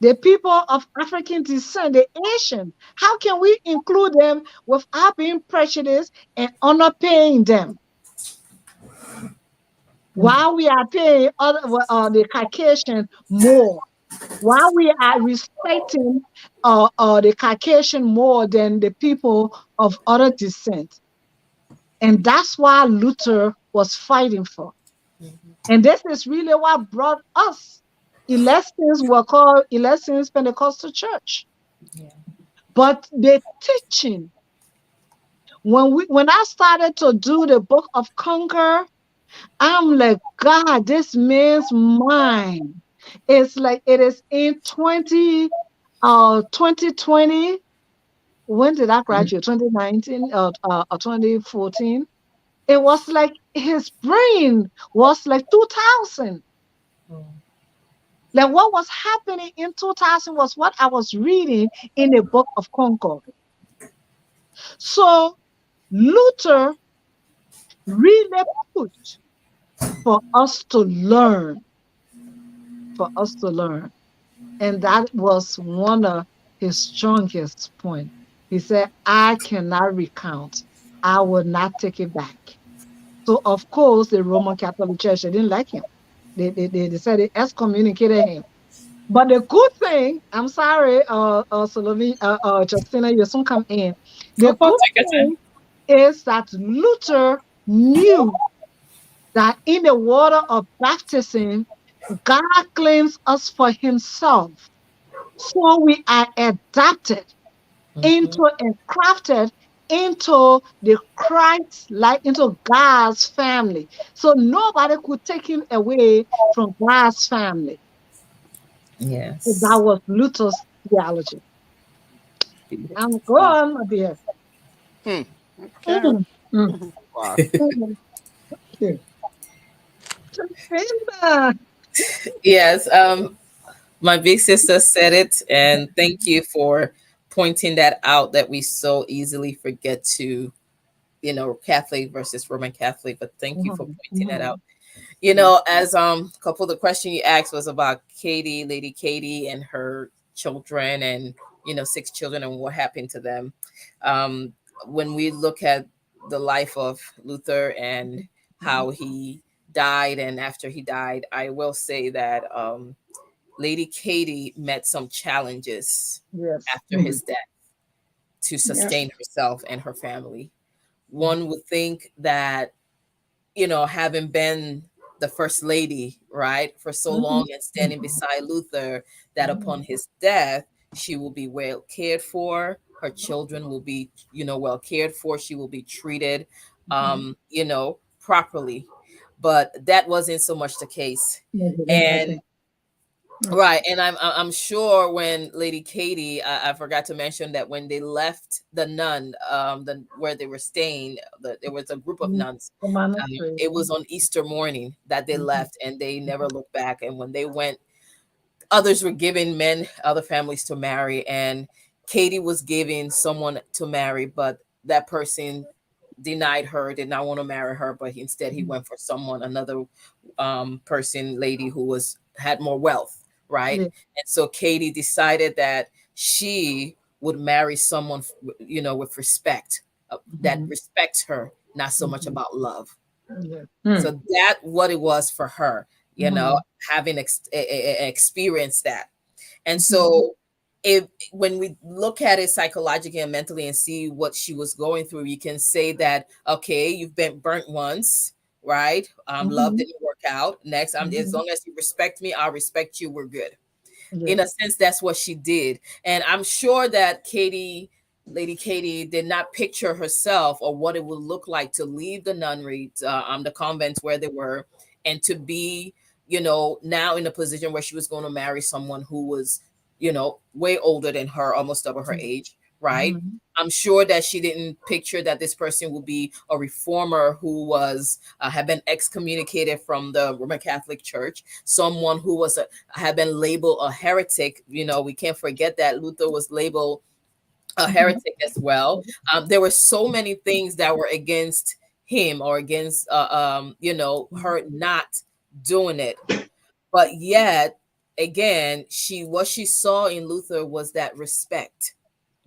the people of African descent, the Asian? How can we include them without being prejudiced and honor paying them? While we are paying the Caucasian more, while we are respecting the Caucasian more than the people of other descent. And that's why Luther was fighting for. And this is really what brought us. Elections were called Elections Pentecostal Church. Yeah. But the teaching, when I started to do the book of Conquer, I'm like, God, this man's mind. It's like it is in 2020. When did I graduate? 2019 or 2014. It was like his brain was like 2000. Mm. Like what was happening in 2000 was what I was reading in the book of Concord. So Luther really pushed for us to learn, for us to learn. And that was one of his strongest points. He said, I cannot recount. I will not take it back. So of course, the Roman Catholic Church, they didn't like him. They said they excommunicated him. But the good thing, I'm sorry, Justina, you soon come in. The Okay, good take your time. thing is that Luther knew that in the water of baptism, God claims us for himself. So we are adopted Mm-hmm. into and crafted into the Christ, like into God's family. So nobody could take him away from God's family. So that Yes. was Luther's theology. Beautiful. I'm Hmm. going, my dear. Hmm. Okay. Mm, mm, Wow. mm. Okay. Justina. Yes. My big sister said it, and thank you for pointing that out, that we so easily forget to, Catholic versus Roman Catholic. But thank you for Mhm, pointing that out. mhm, As a couple of the question you asked was about Katie, Lady Katie, and her children, and 6 children, and what happened to them. Um, when we look at the life of Luther and how he died. And after he died, I will say that Lady Katie met some challenges Yes. after his death to Yeah. sustain herself and her family. One would think that, having been the first lady, right, for so Mhm. long and standing beside Luther, that Mhm. upon his death, she will be well cared for. Her children will be, well cared for. She will be treated, Mhm. properly. But that wasn't so much the case. No, it didn't And happen. Mm. right, and I'm sure when Lady Katie, I forgot to mention that when they left the nun, where they were staying, there was a group of Mm. nuns. The monastery. It was on Easter morning that they Mhm. left, and they never looked back. And when they went, others were giving men other families to marry, and Katie was giving someone to marry, but that person denied her, did not want to marry her, but instead he Mhm. went for someone, another person, lady who had more wealth, right? Yeah. And so Katie decided that she would marry someone, with respect, that Mhm. respects her, not so much Mhm. about love. Yeah. Mm. So that what it was for her, Mhm. having experienced that. And Mhm. so, if when we look at it psychologically and mentally and see what she was going through, you can say that, okay, you've been burnt once, right? Love Mhm. didn't work out. Next, as Mhm. long as you respect me, I'll respect you. We're good. In Yeah. a sense, that's what she did. And I'm sure that Lady Katie, did not picture herself or what it would look like to leave the nunnery, the convents where they were, and to be, now in a position where she was going to marry someone who was, way older than her, almost double her age, right? Mhm. I'm sure that she didn't picture that this person would be a reformer who had been excommunicated from the Roman Catholic Church, someone who had been labeled a heretic. We can't forget that Luther was labeled a Mhm. heretic as well. There were so many things that were against him or against, her not doing it. But yet, again, what she saw in Luther was that respect,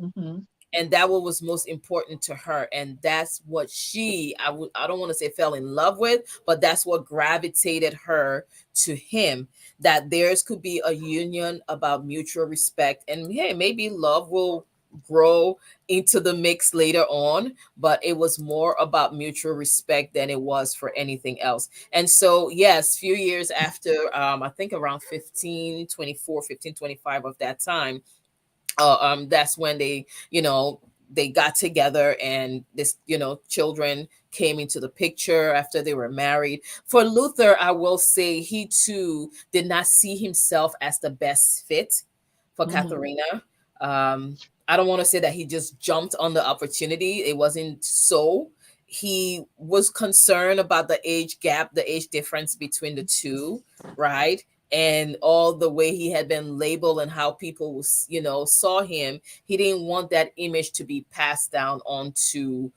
Mhm. and that what was most important to her, and that's what I don't want to say fell in love with, but that's what gravitated her to him, that theirs could be a union about mutual respect, and hey, maybe love will grow into the mix later on, but it was more about mutual respect than it was for anything else. And so yes, few years after, I think around 1525 of that time, that's when they got together, and this, children came into the picture after they were married. For Luther, I will say he too did not see himself as the best fit for Mhm. Katharina. um I don't want to say that he just jumped on the opportunity. It wasn't so. He was concerned about the age gap, the age difference between the two, right? And all the way he had been labeled and how people was, saw him. He didn't want that image to be passed down on to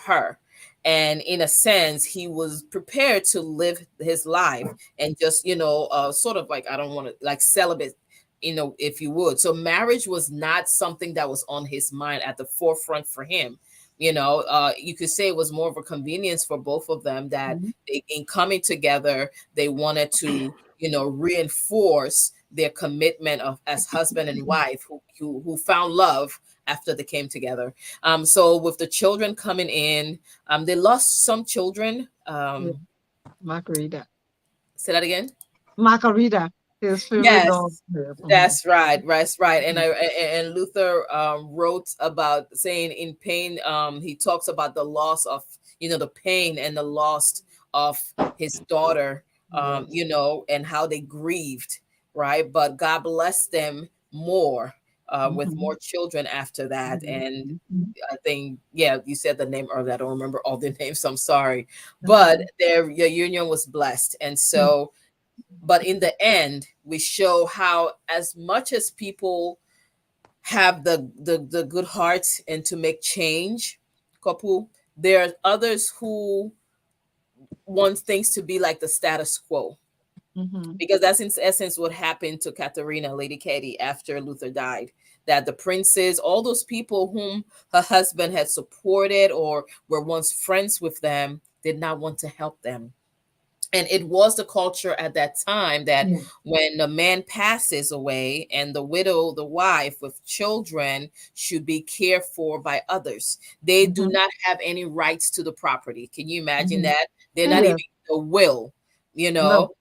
her. And in a sense, he was prepared to live his life and just, sort of like, I don't want to like celibate, if you would. So marriage was not something that was on his mind at the forefront for him. You could say it was more of a convenience for both of them, that Mhm. in coming together, they wanted to, reinforce their commitment of as husband and wife who found love after they came together. So with the children coming in, they lost some children. Yeah. Margarita. Say that again. Margarita. His favorite dog. Yes, Yes. Mhm. that's right. That's right. And Mhm. Luther wrote about saying in pain. He talks about the loss of, the pain and the loss of his daughter. Yes. And how they grieved, right? But God blessed them more, with Mhm. more children after that. Mhm. And Mhm. I think, yeah, you said the name earlier. I don't remember all the names. So I'm sorry, but Mhm. their union was blessed, and so, but in the end, we show how, as much as people have the good heart and to make change, couple, there are others who want things to be like the status quo, Mhm. because that's in essence what happened to Katharina, Lady Katie, after Luther died. That the princes, all those people whom her husband had supported or were once friends with them, did not want to help them. And it was the culture at that time that Yeah. when a man passes away and the widow, the wife with children, should be cared for by others, they do Mhm. not have any rights to the property. Can you imagine Mhm. that? They're not Mm. even Yes. the will, you No. know.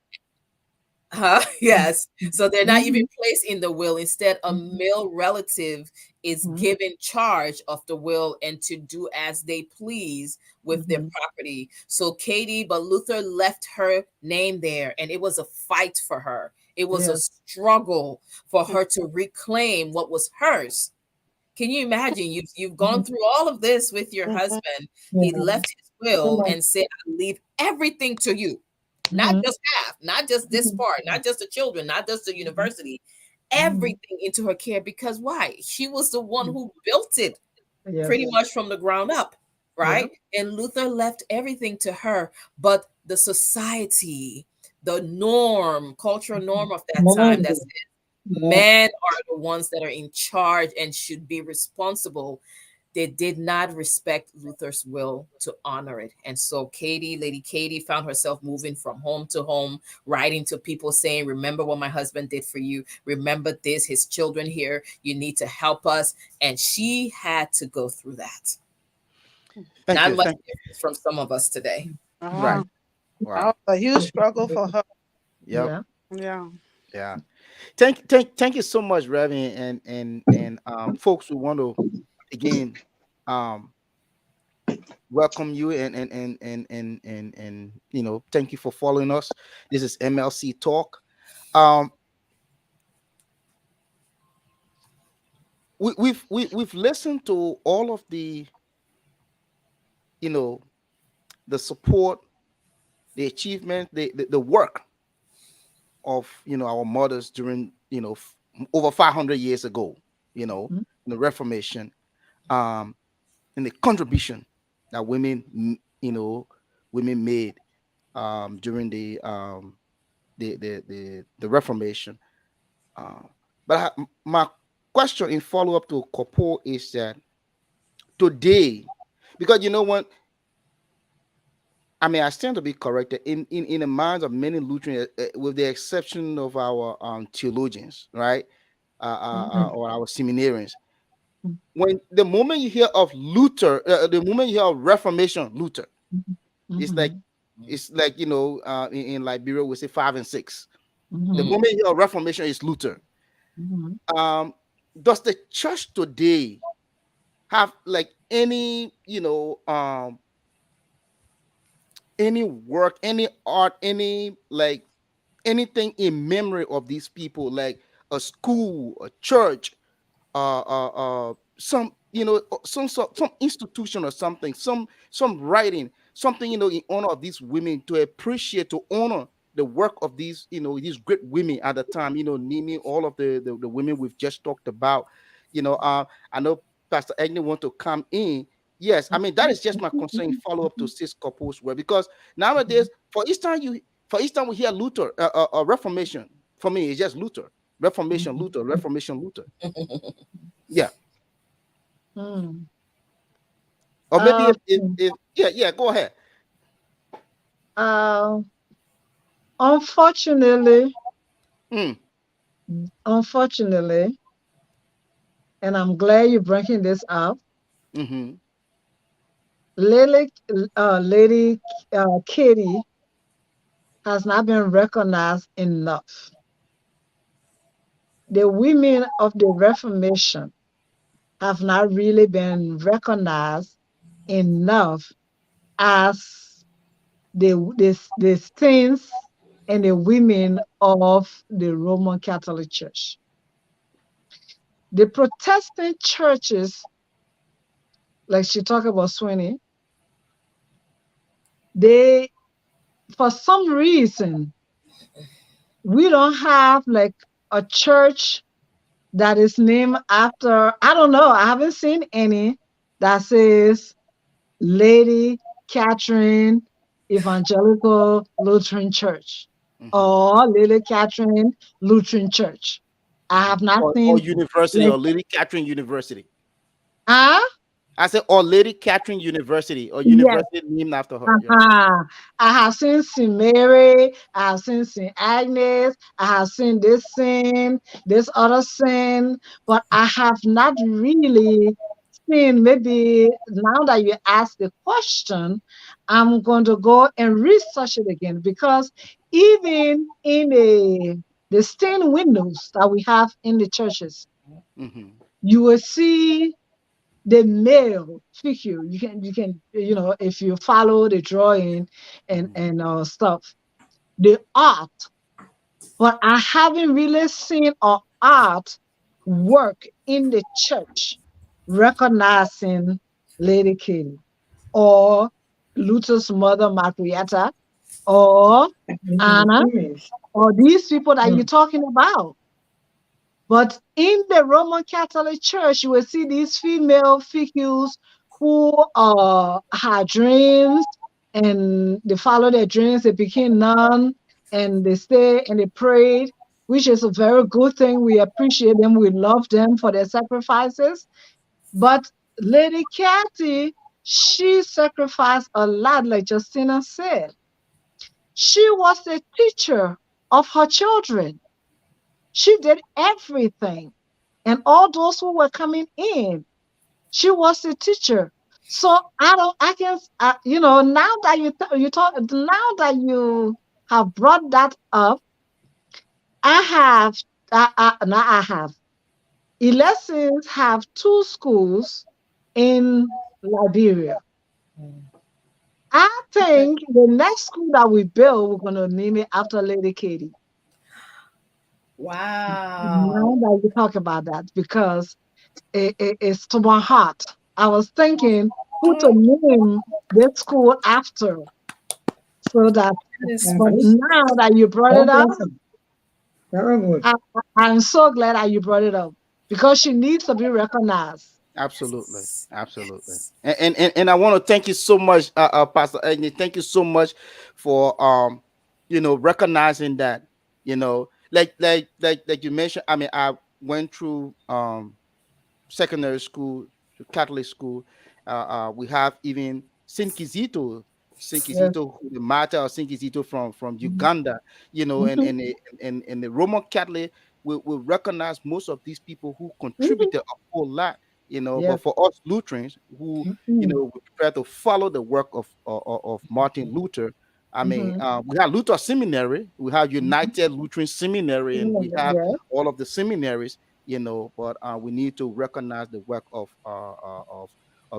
Huh? Yes. So they're not even Mhm. placed in the will. Instead, a Mhm. male relative is Mhm. given charge of the will and to do as they please with their Mhm. property. So Katie, but Luther left her name there, and it was a fight for her. It was a Yes. struggle for her to reclaim what was hers. Can you imagine? You've gone Mhm. through all of this with your Mhm. husband. He Yeah. left his So will much. and said, "I leave everything to you. Not Mhm. just half, not just this Mhm. part, not just the children, not just the Mhm. university, Mhm. everything into her care." Because why? She was the one Mhm. who built it pretty Yes. much from the ground up, Yeah. right? And Luther left everything to her, but the society, the norm, cultural Mhm. norm of that time that Monday. said Yeah. men are the ones that are in charge and should be responsible, they did not respect Luther's will to honor it. And so Katie, Lady Katie, found herself moving from home to home, writing to people saying, "Remember what my husband did for you. Remember this, his children here. You need to help us." And she had to go through that. Thank Not you. much Thank you. different from some of us today. Right. Mhm. Wow. That was a huge struggle for her. Yep. Yeah. Yeah. Yeah. Thank you so much, Reverend, and folks who want to again um welcome you and thank you for following us. This is MLC Talk. Um we've listened to all of you know the support, the achievement, the work of our mothers during over 500 years ago, Mhm. in the Reformation, um and the contribution that women made during the Reformation. Uh, my question in follow up to Kopo is that today, because when I stand to be corrected in the minds of many Lutherans, with the exception of our theologians, right, Mhm. or our seminarians. When the moment you hear of Luther, the moment you hear of Reformation, Luther, Mhm. it's like Mhm. in Liberia we say 5 and 6. The Mhm. moment you hear of Reformation is Luther. Mhm. Um, does the church today have like any work, any art, any like anything in memory of these people, like a school, a church, some some institution or something, some writing, something in honor of these women, to appreciate, to honor the work of these great women at the time, naming all of the women we've just talked about. I know Pastor Agnew want to come in. Yes, I mean that is just my concern, follow up to sis couples where, because nowadays for each time we hear Luther, Reformation, for me it's just Luther, Reformation, Mhm. Luther, Reformation, Luther. Yeah. Mhm. Or maybe Uh, if yeah, go ahead. uh, unfortunately, Mm, unfortunately, and I'm glad you're bringing this up. mm-hmm, Lady Kitty has not been recognized enough. The women of the Reformation have not really been recognized enough as the saints and the women of the Roman Catholic Church. The Protestant churches, like she talked about Sweeney, they, for some reason, we don't have like a church that is named after, I don't know, I haven't seen any that says Lady Catherine Evangelical Lutheran Church. Mm-hmm. or Lady Catherine Lutheran Church. I have not Or seen university, like or Lady Catherine University. ah I said, or Lady Catherine University, or yes. university named after her. Yeah. Uh-huh. I have seen Saint Mary, I have seen Saint Agnes, I have seen this sin, this other sin, but I have not really seen. Maybe now that you ask the question, I'm going to go and research it again because even in the stained windows that we have in the churches, Mm-hmm. you will see the male figure. If you follow the drawing and Mm-hmm. stuff, the art. But I haven't really seen an art work in the church recognizing Lady King or Luther's mother Margaretha or Anna or these people that you're talking about. But in the Roman Catholic Church, you will see these female figures who had dreams and they follow their dreams, they became nun and they stay and they prayed, which is a very good thing. We appreciate them, we love them for their sacrifices. But Lady Cathy, she sacrificed a lot, like Justina said. She was a teacher of her children. She did everything and all those who were coming in. She was a teacher. So I don't, I can, now that you talk, now that you have brought that up, I have, now I have. Elections have two schools in Liberia. I think the next school that we build, we're going to name it after Lady Katie. Now Wow. that you talk about that, because it's to my heart. I was thinking who to name this school after, so that. That is But now that you brought it up, Very good. I'm so glad that you brought it up because she needs to be recognized. Absolutely, yes. absolutely. Yes. And I want to thank you so much, Pastor Agnew. Thank you so much for recognizing that, like you mentioned. I mean, I went through secondary school to Catholic school. We have even Saint Kizito, Yes. the martyr of Saint Kizito from Mhm. Uganda, Mhm. and the Roman Catholic will recognize most of these people who Mhm. contributed a whole lot, Yes. but for us Lutherans who, Mhm. we prefer to follow the work of Martin Luther. I mean, Mhm. we have Luther Seminary, we have Mhm. United Lutheran Seminary, and we have Yes. all of the seminaries, but we need to recognize the work of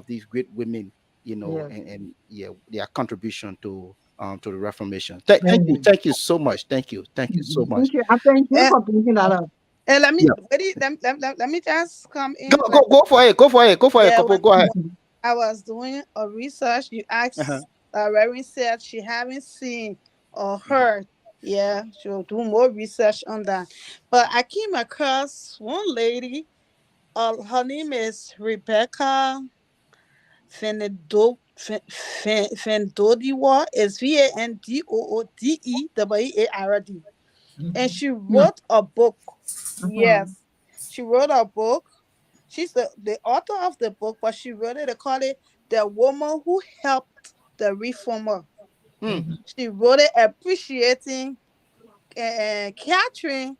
these great women, Yes. and yeah, their contribution to the Reformation. Amen. Thank you so much. Thank you so Mhm. much. Thank you. I thank you And, for bringing that up. and let me Yeah, wait, let me just come go in. go Like, go for it. Go for it. yeah, Couple, go ahead. Mhm. I was doing a research, you Uh-huh. asked, Reverend said she haven't seen or Mhm. heard. Yeah, she'll do more research on that. But I came across one lady. Her name is Rebecca Fendodiwa. Is Vandoodeward. And Mhm. she Mhm. wrote a book. Mhm. Yes, she wrote a book. She's the author of the book, but she wrote it. They call it "The Woman Who Helped the Reformer." Mm, Mhm. She wrote it appreciating Catherine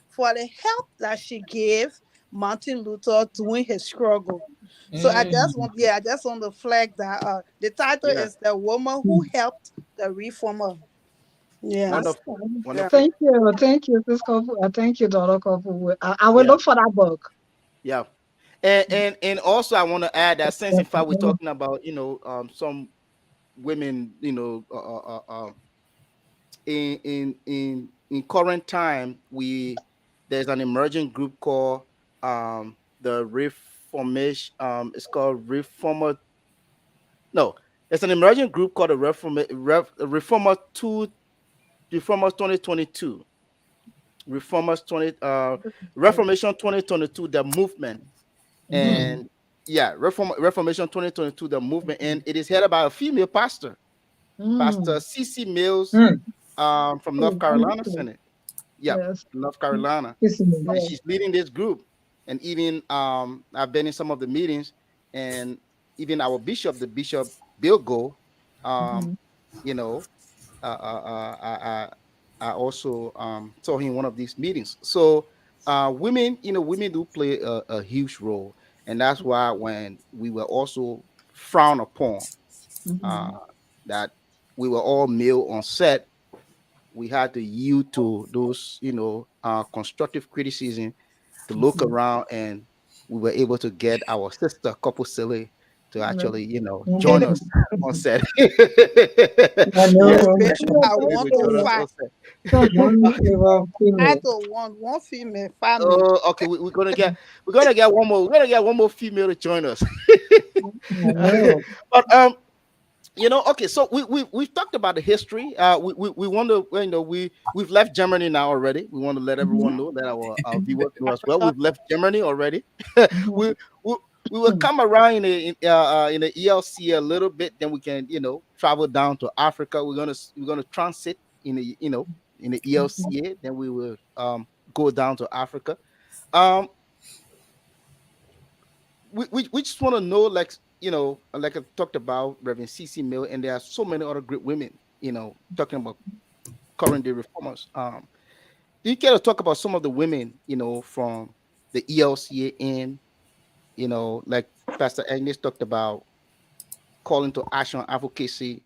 for the help that she gave Martin Luther during his struggle. So Mm. I just want to flag that the title yeah, is "The Woman Who Mhm. Helped the Reformer." Yeah, wonderful, yeah. wonderful. Thank you, Sis Kofu. Thank you, Daughter Kofu. I will Yeah, look for that book. yeah. And also I want to add that, since in fact we're talking about some women, in current time, there's an emerging group called the Reformation. It's called Reformer. No, it's an emerging group called the Reformers 2022. Reformers 20 Reformation 2022, the movement. Mhm. And yeah, Reformation 2022, the movement, and it is headed by a female pastor, Pastor Mm. C.C. Mills. Mhm. from North Oh, Carolina wonderful. Senate. Yeah, Yes. North Carolina. Listening. And Yes. she's leading this group. And even I've been in some of the meetings, and even our bishop, the Bishop Bill Go, um, Mhm. you know, I also saw him in one of these meetings. So women, women do play a huge role, and that's why when we were also frowned upon, uh, Mhm. that we were all male on set, we had to yield to those, constructive criticism, to look Mhm. around, and we were able to get our sister couple silly to Yes. actually, join Mhm. us on set. I Yeah, know. Bishop, I to be able want to to join us fight. on set. One ever I female. don't want one female family. Oh, okay. We're gonna get one more. We're gonna get one more female to join us. I know. But okay, so we've talked about the history. We want to, we've left Germany now already. We want to let everyone Mhm. know, let our viewers know as well. We've left Germany already. Mhm. we, we we will come around in the ELC a little bit, then we can, travel down to Africa. We're gonna transit in the, in the Mhm. ELCA, then we will go down to Africa. um we just want to know, like, like I talked about Reverend CC Mill, and there are so many other great women, talking about current day reformers. Do you care to talk about some of the women, from the ELCA, and, like Pastor Agnes talked about, calling to action, advocacy,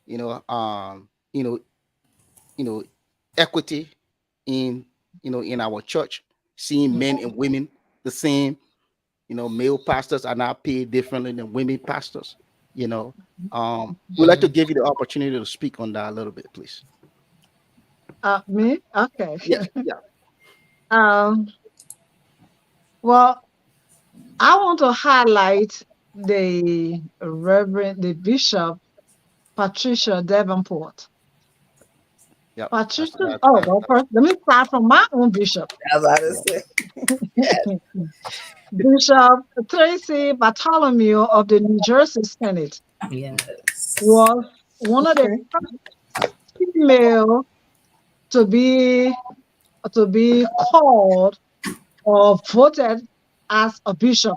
you know, um, you know, you know, equity in, in our church, seeing men and women the same. Male pastors are not paid differently than women pastors. We'd like to Mm. give you the opportunity to speak on that a little bit, please. Me? Okay. Yeah, yeah, Um, well, I want to highlight the Bishop Patricia Davenport. yeah. That's Patricia, that. oh, well, first, let me start from my own bishop. As I Yeah. just said. Bishop Tracy Bartholomew of the New Jersey Senate Yes. was one of the Okay. female to be called or voted as a bishop.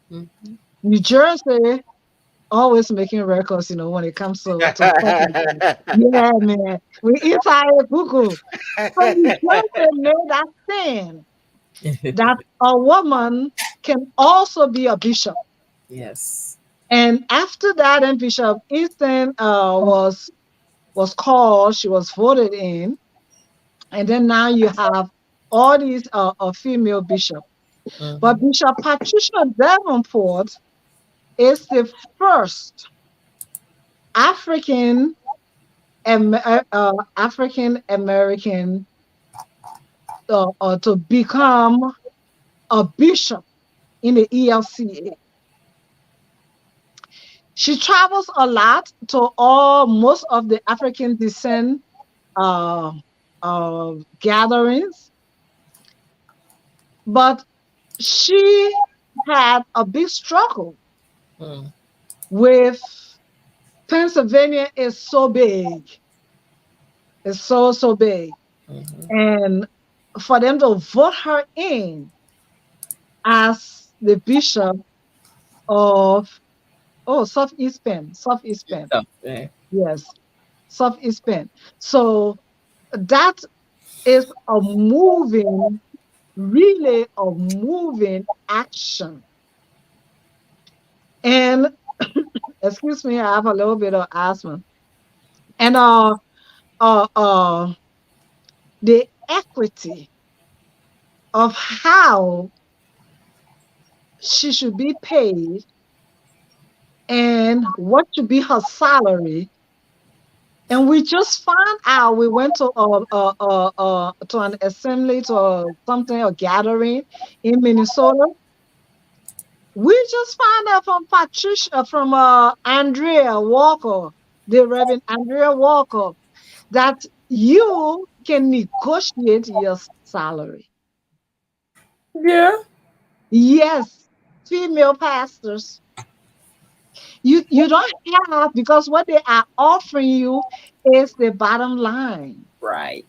Mhm. New Jersey always making records, when it comes to stuff like that. Yeah, man. We inside Google. So New Jersey made that stand that a woman can also be a bishop. Yes. And after that, and Bishop Easton was called, she was voted in, and then now you have all these female bishops. But Mhm. Bishop Patricia Davenport is the first African African American to become a bishop in the ELCA. She travels a lot to all most of the African descent uh, gatherings, but she had a big struggle Mm. with Pennsylvania is so big, it's so big, Mhm. and for them to vote her in as the bishop of Southeast Penn, So, yeah. yes, Southeast Penn. So that is a moving, really a moving action. And excuse me, I have a little bit of asthma. And uh, uh, the equity of how she should be paid and what should be her salary. And we just found out. We went to an assembly, to something, a gathering in Minnesota. We just found out from Patricia, from Andrea Walker, the Reverend Andrea Walker, that you can negotiate your salary. Yeah. Yes, female pastors. You don't have, because what they are offering you is the bottom line. Right.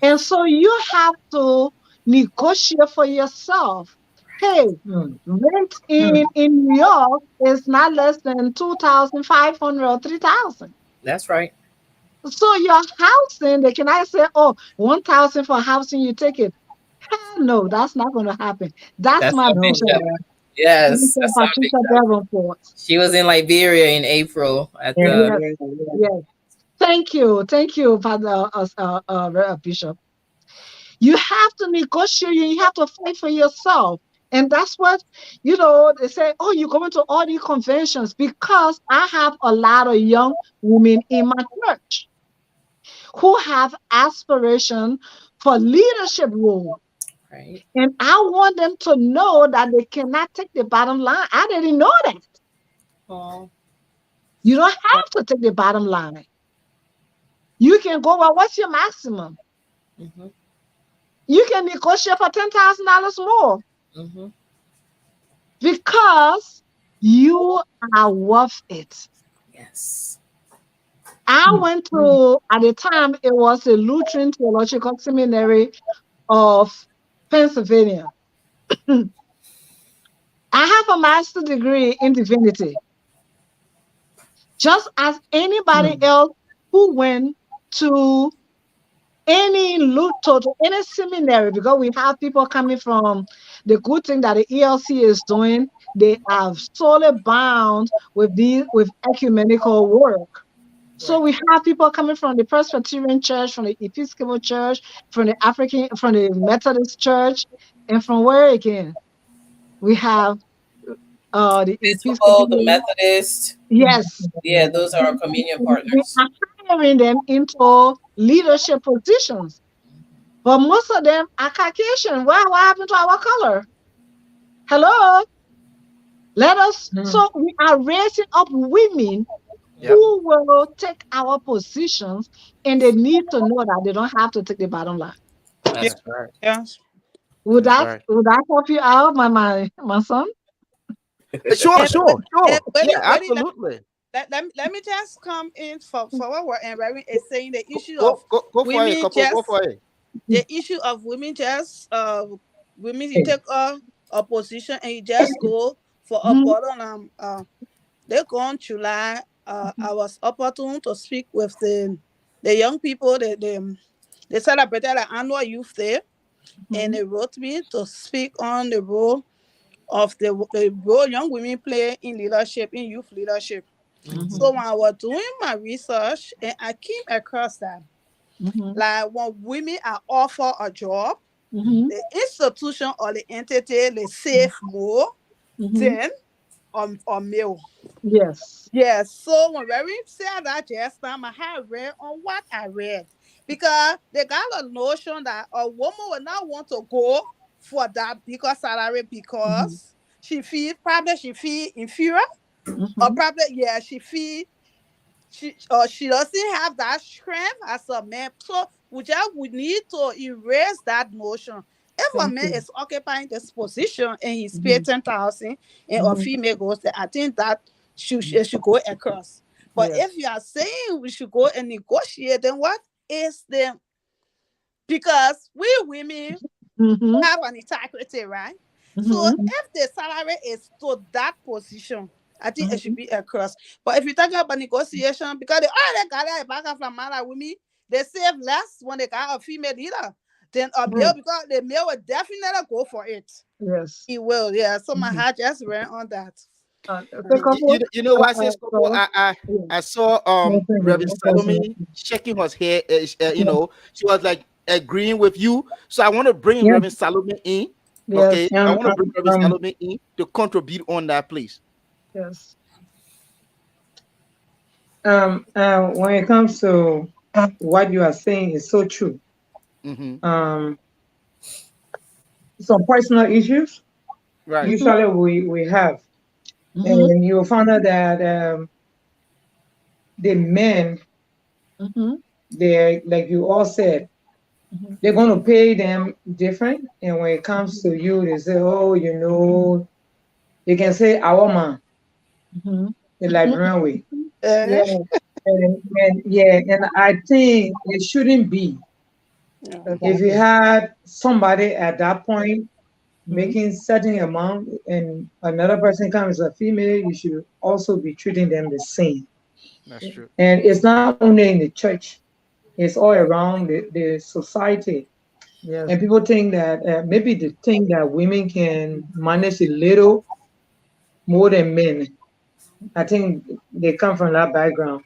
And so you have to negotiate for yourself. Hey, mm, rent mm, in New York is not less than 2,500 or 3,000. That's right. So your housing, they cannot say, oh, 1,000 for housing, you take it. Hell no, that's not going to happen. That's That's my our no, bishop, bishop. yeah, Yes, Bishop that's our Patricia bishop. Davenport. She was in Liberia in April at yeah, the. Yes, yeah, yeah. yes. Thank you, Father Bishop. You have to negotiate, you have to fight for yourself. And that's what, they say, oh, you're going to all these conventions because I have a lot of young women in my church who have aspiration for leadership role. Right. And I want them to know that they cannot take the bottom line. I didn't know that. Oh. You don't have to take the bottom line. You can go, well, what's your maximum? Mhm. You can negotiate for $10,000 more Mhm. because you are worth it. Yes. I Mm, went mm, to, at the time, it was the Lutheran Theological Seminary of Pennsylvania. I have a master's degree in divinity, just as anybody mm, else who went to to any seminary, because we have people coming from the good thing that the ELC is doing. They are solely bound with ecumenical work. So Right. we have people coming from the Presbyterian Church, from the Episcopal Church, from the Methodist Church, and from where again? We have the Episcopal, the Episcopal. Methodist. mm, Yes, Yeah, those are our communion we partners. are hiring them into leadership positions. But most of them are Caucasian. What happened to our color? Hello? Let us. mm. So we are raising up women Yep. who will take our positions, and they need to know that they don't have to take the bottom line. Yeah, That's right. yeah. That's right. Would that help you out, my son? Sure, And wait, sure, and sure. wait, Yeah, wait, absolutely. let me just come in for what we're and Reverend is saying the issue of Go for it, women couple. Go just for it. the issue of women just women you Hey, take a position and you just go for a Mhm, bottom they go on July I was opportune to speak with the young people they celebrated an annual youth day and mhm, they wrote me to speak on the role of the role young women play in leadership in youth leadership. Mhm. So mhm, when I was doing my research and I came across that mhm, like when women are offered a job, mhm, the institution or the entity they save more mhm. than on male. Yes. Yes, so when Mary said that just now, I had read on what I read because they got a notion that a woman will not want to go for that bigger salary Mhm, because she feel inferior or mhm. probably yeah she doesn't have that strength as a man. So we just would need to erase that notion. If a Thank man you. is occupying this position and he's paid Mhm, 10,000 and a mhm. female goes there, I think that it should go across. But Yes. if you are saying we should go and negotiate, then what is the because we women Mhm, have an integrity, right? So mhm, if the salary is to that position, I think it should mhm, be across. But if you talk about negotiation, because they already got it back from man and women, they save less when they got a female leader than a male mhm. because the male will definitely go for it. Yes. He will, yeah. So my Mhm. heart just ran on that. The Mm. couple. You know what, sis couple? So, yeah. I saw no, thank you, Reverend no person. Salome shaking her head. You Yeah, know, she was like agreeing with you. So I want to bring yeah. Reverend Salome in. Okay, Yes. I want to bring Reverend Um, Salome in to contribute on that, please. Yes. when it comes to what you are saying is so true. Mm-hmm. Um, some personal issues Right. Mhm, usually we have, mhm, and you'll find out that the men, mhm, they like you all said, mhm, they're going to pay them different. And when it comes to you, they say, oh, they can say our man, mhm, the mhm. Liberian way. Eh? Yes. and yeah, and I think it shouldn't be. Yeah. If you Exactly. had somebody at that point Mhm. making certain amount and another person comes as a female, you should also be treating them the same. That's true. And it's not only in the church, it's all around the society. And Yes. people think that maybe they think that women can manage a little more than men. I think they come from that background.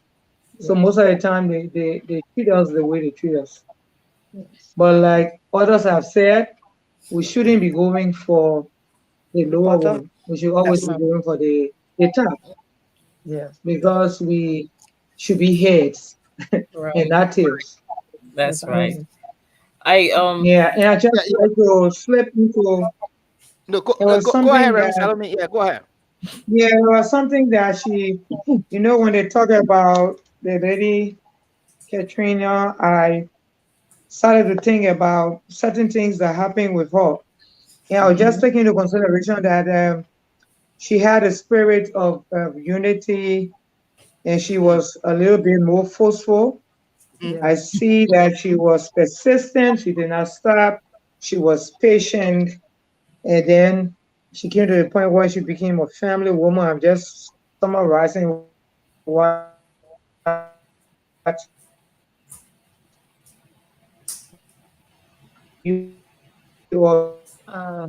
So Yes. most of the time they treat us the way they treat us. Yes. But like others have said, we shouldn't be going for the The lower bottom. one. We should always That's be No. going for the top Yes. because we should be heads and Right. not tails. That's right. Exactly. I Yeah, and I just yeah, yeah. like to slip into No, go, it no, was go ahead, something Reverend that Salome. Yeah, go ahead. yeah, it was something that she when they talk about the lady Katrina, I started to think about certain things that happened with her. And I was Hmm. just Mhm. taking into consideration that she had a spirit of unity and she Hmm. was a little bit more forceful. Hmm. I Yes. see that she was persistent, she did not stop, she was patient, and then she came to the point where she became a family woman. I'm just summarizing what you all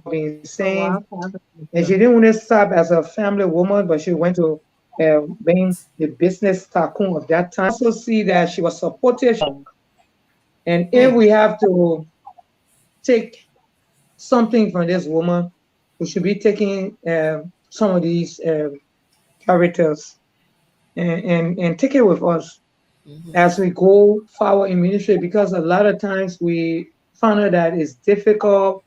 been saying. So And she what didn't want to happened with stop you? as a family woman, but she went to being the business tycoon of that time. And I also see that she was supportive. And Hmm. if we have to take something from this woman, we should be taking some of these characters and take it with us mhm. as we go forward in ministry because a lot of times we find out that it's difficult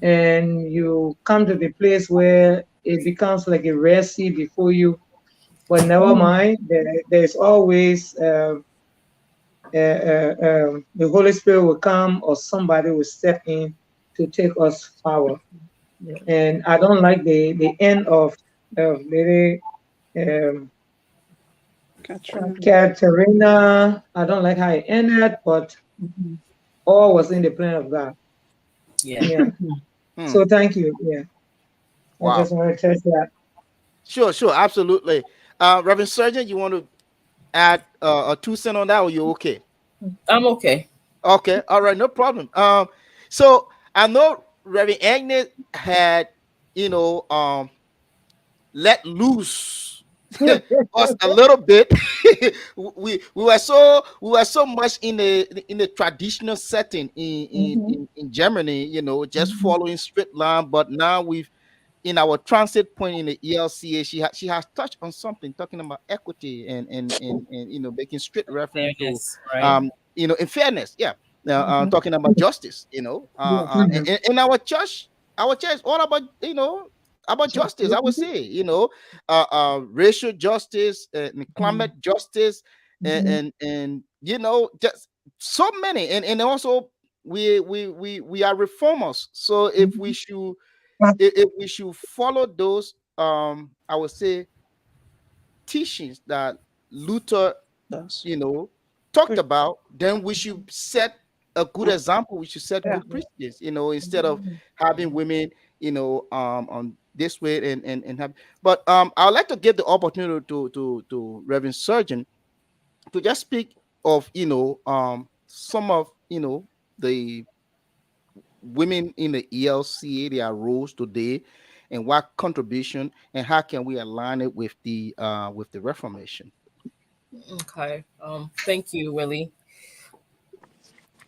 and you come to the place where it becomes like a red sea before you. But never Mhm. mind, there's always the Holy Spirit will come or somebody will step in to take us forward. Yes. And I don't like the end of Lady um, Katrina. Exactly. Katerina. I don't like how it ended, but Mhm. all was in the plan of God. Yeah. Yeah. Hmm. So thank you. Yeah. I Wow. just want to touch that. Sure, sure, absolutely. Reverend Surgeon, you want to add a 2 cent on that, or you okay? I'm okay. Okay, all right, no problem. So I know Reverend Agnes had, you know, let loose us a little bit. We were so much in the traditional setting Mhm. in Germany, just Mhm. following straight line. But now we've in our transit point in the ELCA, she has touched on something talking about equity and making strict reference to Fairness, right? um in fairness, yeah, Mhm. talking about justice, Yes. Mhm. in our church all about about justice, I would Mhm. say, racial justice, and Mhm. climate justice, Mhm. and just so many, and also we are reformers, so Mhm. if we should follow those, I would say, teachings that Luther, That's you know talked pretty. about, then we should set a good example, we should set Yeah. good precedents, instead of Mhm. having women, on this way, and have. But I would like to give the opportunity to Reverend Surgeon to just speak of, some of, the women in the ELCA, their roles today, and what contribution, and how can we align it with the Reformation? Okay. Thank you, Willie.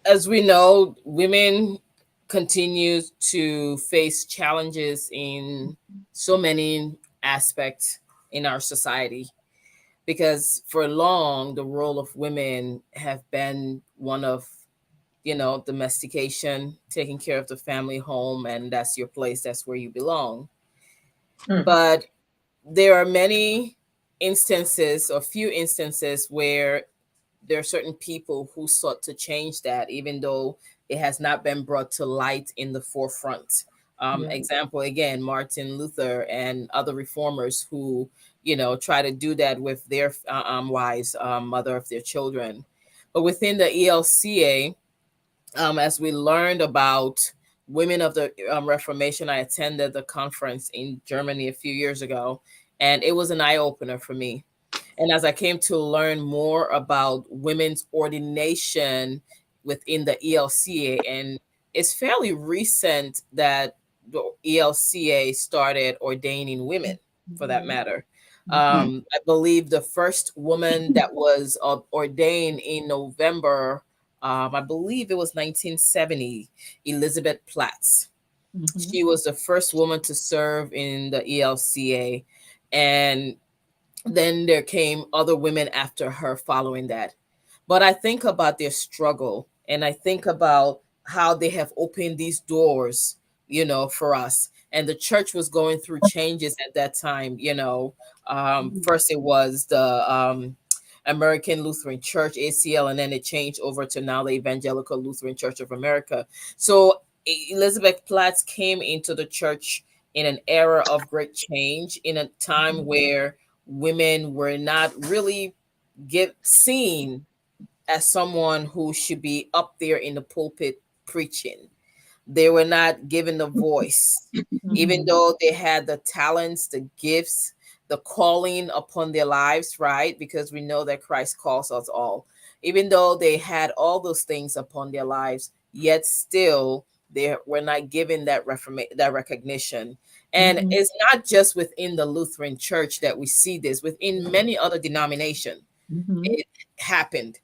As we know, women continue to face challenges in so many aspects in our society because for long the role of women have been one of domestication, taking care of the family home, and that's your place, that's where you belong. Mhm. But there are many instances, or few instances, where there are certain people who sought to change that, even though it has not been brought to light in the forefront. Yeah. Example again, Martin Luther and other reformers who, try to do that with their wives, mother of their children. But within the ELCA, as we learned about women of the Reformation, I attended the conference in Germany a few years ago, and it was an eye opener for me. And as I came to learn more about women's ordination within the ELCA, and it's fairly recent that the ELCA started ordaining women, for that matter. Mm. I believe the first woman that was ordained in November, I believe it was 1970, Elizabeth Platts. Mhm. She was the first woman to serve in the ELCA. And then there came other women after her following that. But I think about their struggle, and I think about how they have opened these doors, for us. And the church was going through changes at that time. First it was the American Lutheran Church, ACL, and then it changed over to now the Evangelical Lutheran Church of America. So Elizabeth Platts came into the church in an era of great change, in a time where women were not really get seen as someone who should be up there in the pulpit preaching. They were not given the voice, even Mhm. though they had the talents, the gifts, the calling upon their lives, right? Because we know that Christ calls us all. Even though they had all those things upon their lives, yet still they were not given that recognition. And Mhm. it's not just within the Lutheran Church that we see this; within many other denominations, Mhm. it happened.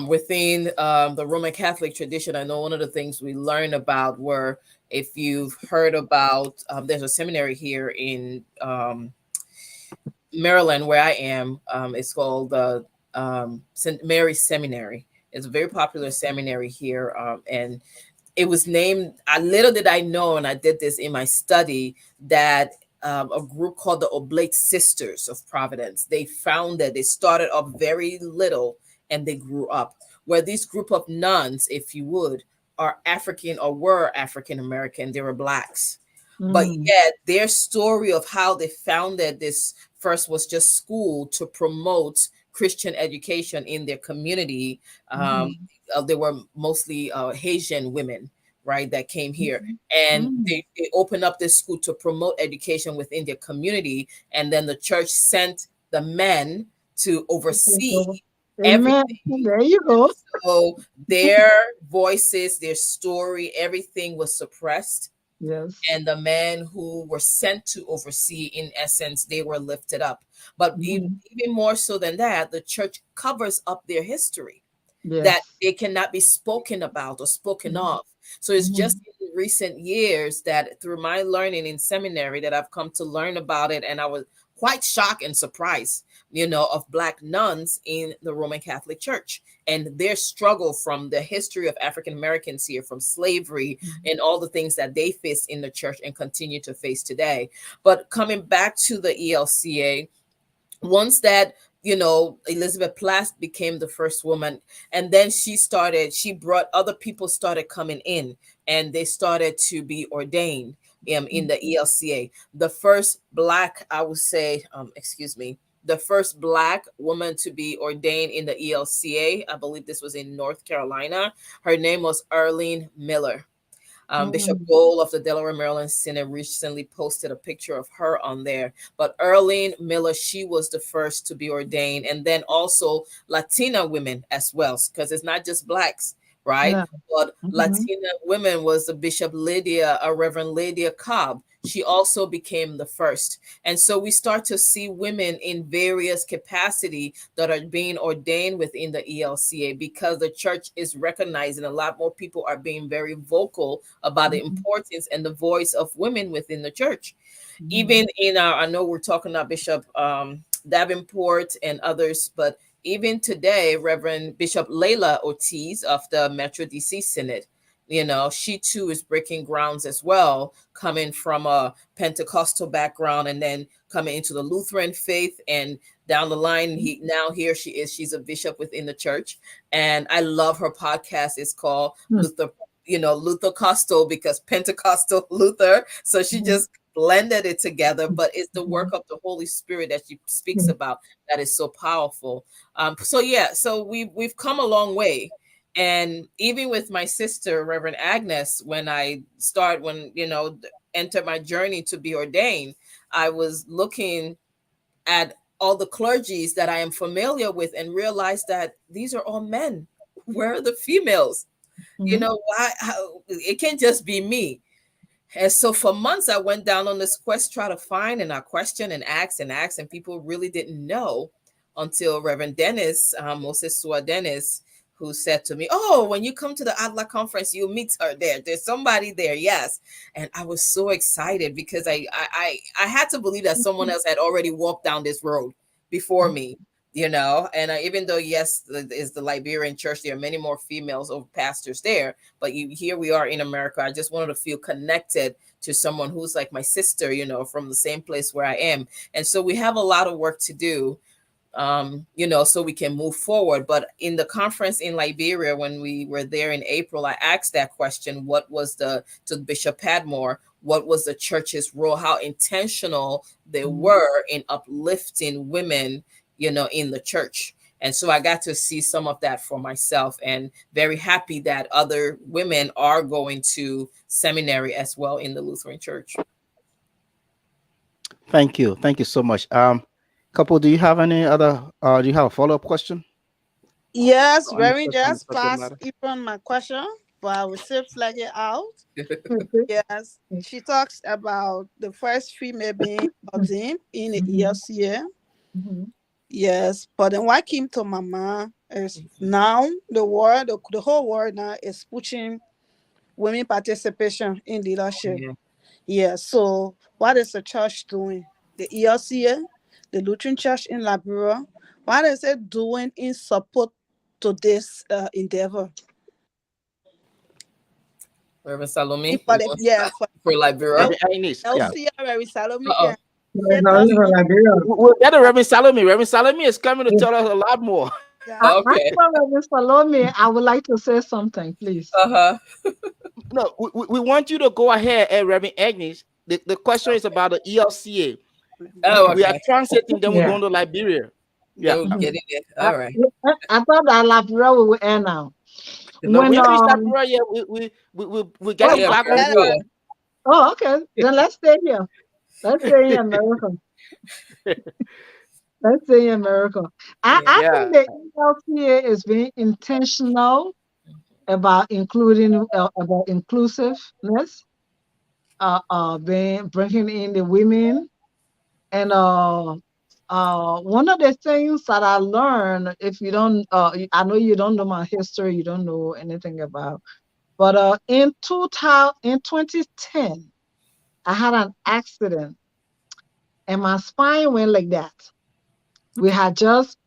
Within the Roman Catholic tradition, I know one of the things we learned about were, if you've heard about, there's a seminary here in Maryland where I am. It's called St. Mary's Seminary. It's a very popular seminary here, and it was named. Little did I know, and I did this in my study, that a group called the Oblate Sisters of Providence. They founded. They started off very little, and they grew up. Where this group of nuns, if you would, are African or were African American. They were blacks, but Mhm. yet their story of how they founded this first was just school to promote Christian education in their community. Um, Mhm. they were mostly Haitian women, right, that came here. Mhm. And Mhm. they opened up this school to promote education within their community. And then the church sent the men to Take oversee over. everything. Amen. There you go. So their voices, their story, everything was suppressed, Yes. and the men who were sent to oversee, in essence, they were lifted up. But Mhm. even more so than that, the church covers up their history, that Yes. they cannot be spoken about or spoken Mhm. of. So it's just Mhm. in recent years that, through my learning in seminary, that I've come to learn about it, and I was quite shocked and surprised, of black nuns in the Roman Catholic Church and their struggle from the history of African Americans here, from slavery and all the things that they faced in the church and continue to face today. But coming back to the ELCA, once that, Elizabeth Platt became the first woman, and then she brought other people, started coming in, and they started to be ordained in the ELCA. The first black, I would say, excuse me, the first black woman to be ordained in the ELCA, I believe this was in North Carolina. Her name was Arlene Miller. Bishop Mhm. Gold of the Delaware, Maryland Synod recently posted a picture of her on there. But Earlene Miller, she was the first to be ordained. And then also Latina women as well, because it's not just blacks, right? Yeah. But Mhm. Latina women was the Bishop Lydia, Reverend Lydia Cobb. She also became the first. And so we start to see women in various capacity that are being ordained within the ELCA, because the church is recognizing a lot more people are being very vocal about the Mhm. importance and the voice of women within the church. Mhm. Even in our, I know we're talking about Bishop Davenport and others, but even today, Reverend Bishop Layla Ortiz of the Metro DC Synod, she too is breaking grounds as well, coming from a Pentecostal background and then coming into the Lutheran faith, and down the line, here she is. She's a bishop within the church, and I love her podcast. It's called Mhm. Luther, Luther Costal, because Pentecostal Luther. So she Mhm. just blended it together, but it's the work Mhm. of the Holy Spirit that she speaks about that is so powerful. So yeah, so we've come a long way. And even with my sister, Reverend Agnes, when entered my journey to be ordained, I was looking at all the clergies that I am familiar with and realized that these are all men. Where are the females? Mhm. Why? It can't just be me. And so for months, I went down on this quest, try to find, and I questioned and asked, and people really didn't know until Reverend Dennis, Moses Sua Dennis, who said to me, "Oh, when you come to the Adla conference, you'll meet her there. There's somebody there, yes." And I was so excited because I had to believe that someone else had already walked down this road before me. And even though yes, is the Liberian church, there are many more females of pastors there, but here we are in America. I just wanted to feel connected to someone who's like my sister, from the same place where I am. And so we have a lot of work to do, so we can move forward. But in the conference in Liberia, when we were there in April, I asked that question: what was to Bishop Padmore, what was the church's role? How intentional they Mhm. were in uplifting women, in the church. And so I got to see some of that for myself, and very happy that other women are going to seminary as well in the Lutheran Church. Thank you so much. Couple, do you have any other? Do you have a follow up question Yes, on this very on the just subject pass matter? even my question, but I will still flag it out. Okay. Yes, she talks about the first female being ordained in the Mhm. ELCA. Mhm. Yes, but then what came to my mind is now the whole world now is pushing women participation in leadership. Yeah. Yeah, so what is the church doing? The ELCA, the Lutheran Church in Liberia, what is it doing in support to this endeavor? Reverend Salome, For you the, want to yeah, start for for Liberia? L- Reverend Agnes, yeah. LCA, where Salome Uh-oh. can Yes, get I us. live in Liberia. We'll get the Reverend Salome. Reverend Salome is coming to tell us a lot more. Yeah, Okay. After Miss Salome, I would like to say something, please. Uh-huh. No, we want you to go ahead, Reverend Agnes. The question is Okay. about the ELCA. Oh, Okay. We are okay. transiting, then we're Yeah. going to Liberia. Yeah. Then we'll Mhm. get in there. I, All right. I thought that Liberia we will end now. No, we When ain't reached Liberia yet. We oh, getting Yeah, back on very get us. board. good. oh, okay, then let's stay here. Let's stay in America. Let's stay in America. Yeah. I Yeah. think the ELCA is being intentional about including about inclusiveness, being bringing in the women, and one of the things that I learned, if you don't, I know you don't know my history, you don't know anything about, but in 2010, I had an accident and my spine went like that. We had just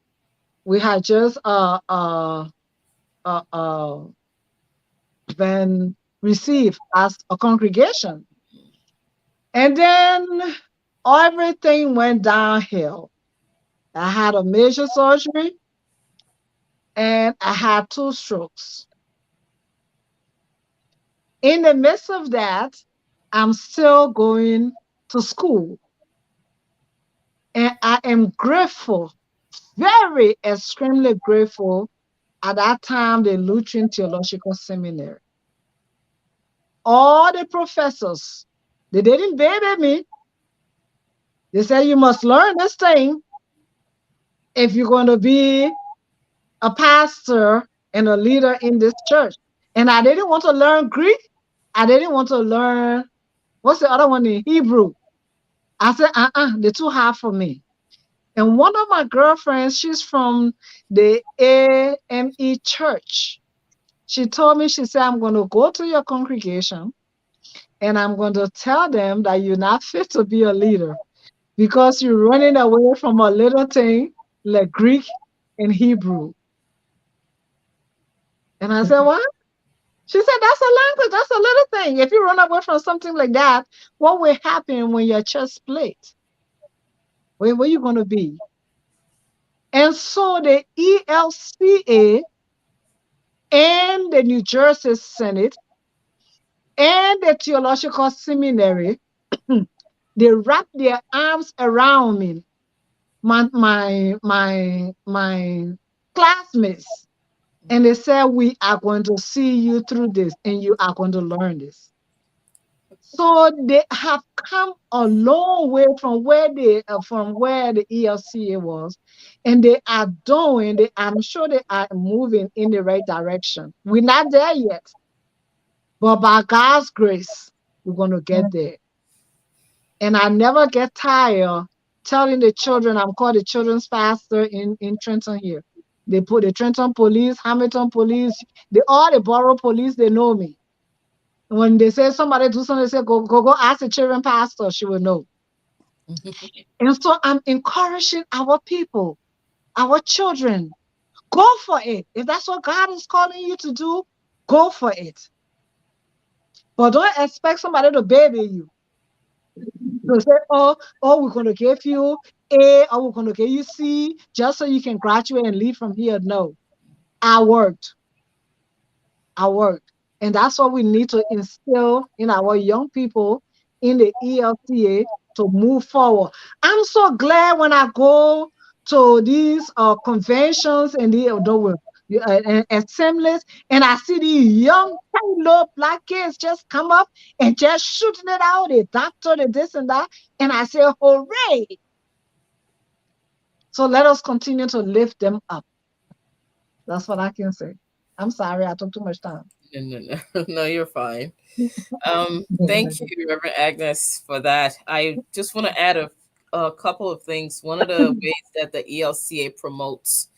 we had just been received as a congregation, and then everything went downhill. I had a major surgery and I had two strokes. In the midst of that, I'm still going to school. And I am grateful, very extremely grateful at that time, the Lutheran Theological Seminary. All the professors, they didn't baby me. They said, you must learn this thing if you're going to be a pastor and a leader in this church. And I didn't want to learn Greek. I didn't want to learn, what's the other one in Hebrew? I said, they're too hard for me. And one of my girlfriends, she's from the AME church. She told me, she said, I'm going to go to your congregation and I'm going to tell them that you're not fit to be a leader because you're running away from a little thing like Greek and Hebrew. And I said, what? She said, that's a language, that's a little thing. If you run away from something like that, what will happen when your chest split? Where you going to be? And so the ELCA and the New Jersey Senate and the Theological Seminary They wrapped their arms around me, my classmates, and they said, "We are going to see you through this, and you are going to learn this." So they have come a long way from where the ELCA was, and they are doing. I'm sure they are moving in the right direction. We're not there yet, but by God's grace, we're going to get there. And I never get tired telling the children. I'm called the children's pastor in Trenton here. They put the Trenton police, Hamilton police, all the borough police. They know me. When they say somebody do something, they say, go ask the children pastor, she will know. And so I'm encouraging our people, our children, go for it. If that's what God is calling you to do, go for it. But don't expect somebody to baby you. To say, we're going to give you A, or we're going to give you C, just so you can graduate and leave from here. No, I worked. I worked. And that's what we need to instill in our young people in the ELCA to move forward. I'm so glad when I go to these conventions and assemblies, and I see these young, tiny little black kids just come up and just shooting it out, a doctor, the this and that. And I say, hooray. So let us continue to lift them up. That's what I can say. I'm sorry, I took too much time. No, no, no, no, you're fine. Thank you, Reverend Agnes, for that. I just want to add a couple of things. One of the ways that the ELCA promotes,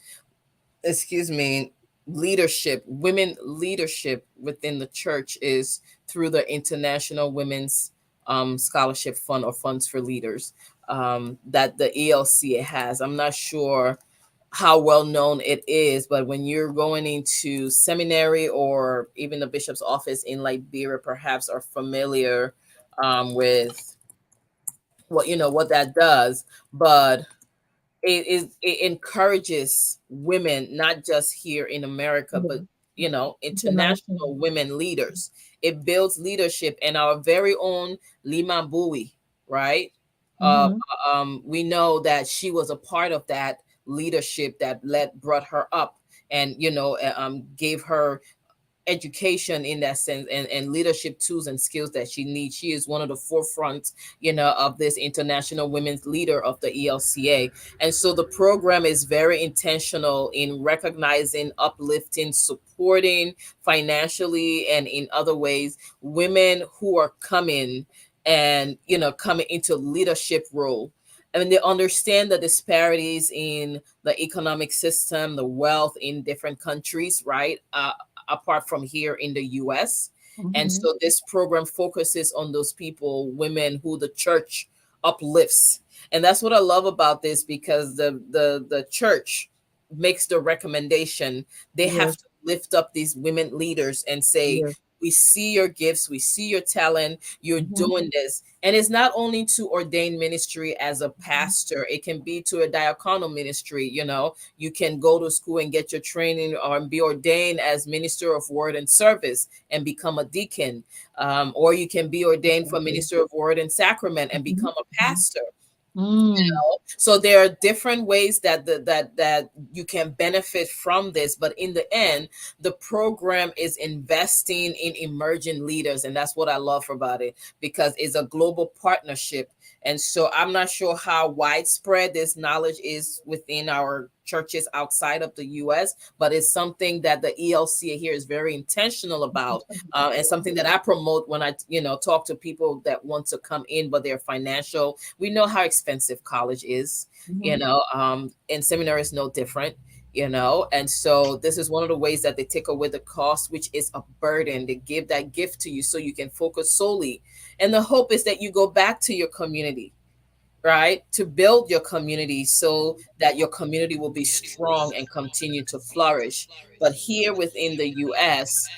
excuse me, leadership, women leadership within the church is through the International Women's Scholarship Fund, or Funds for Leaders, that the ELCA has. I'm not sure how well known it is, but when you're going into seminary or even the bishop's office in Liberia, perhaps are familiar with what that does. But it encourages women, not just here in America, but International. international women leaders. It builds leadership, and our very own Lima Bowie, right? uh, Mhm. we know that she was a part of that leadership that brought her up, and gave her education in that sense, and leadership tools and skills that she needs. She is one of the forefront, of this international women's leader of the ELCA. And so the program is very intentional in recognizing, uplifting, supporting financially and in other ways women who are coming and coming into leadership role. I mean, they understand the disparities in the economic system, the wealth in different countries, right? Apart from here in the US. And Mhm. so this program focuses on those people, women who the church uplifts. And that's what I love about this, because the church makes the recommendation. They have Yes, to lift up these women leaders and say, yes. we see your gifts, we see your talent, you're Mhm. doing this. And it's not only to ordain ministry as a pastor, it can be to a diaconal ministry. You can go to school and get your training, or be ordained as minister of word and service and become a deacon, or you can be ordained for Exactly. minister of word and sacrament and Mhm. become a Mhm. pastor. Mm. So there are different ways that you can benefit from this, but in the end, the program is investing in emerging leaders, and that's what I love about it, because it's a global partnership. And so I'm not sure how widespread this knowledge is within our churches outside of the US, but it's something that the ELCA here is very intentional about, and something that I promote when I talk to people that want to come in, but they're financial. We know how expensive college is, Mhm. and seminary is no different. And so this is one of the ways that they take away the cost, which is a burden. They give that gift to you so you can focus solely, and the hope is that you go back to your community, right, to build your community so that your community will be strong and continue to flourish. But here within the US,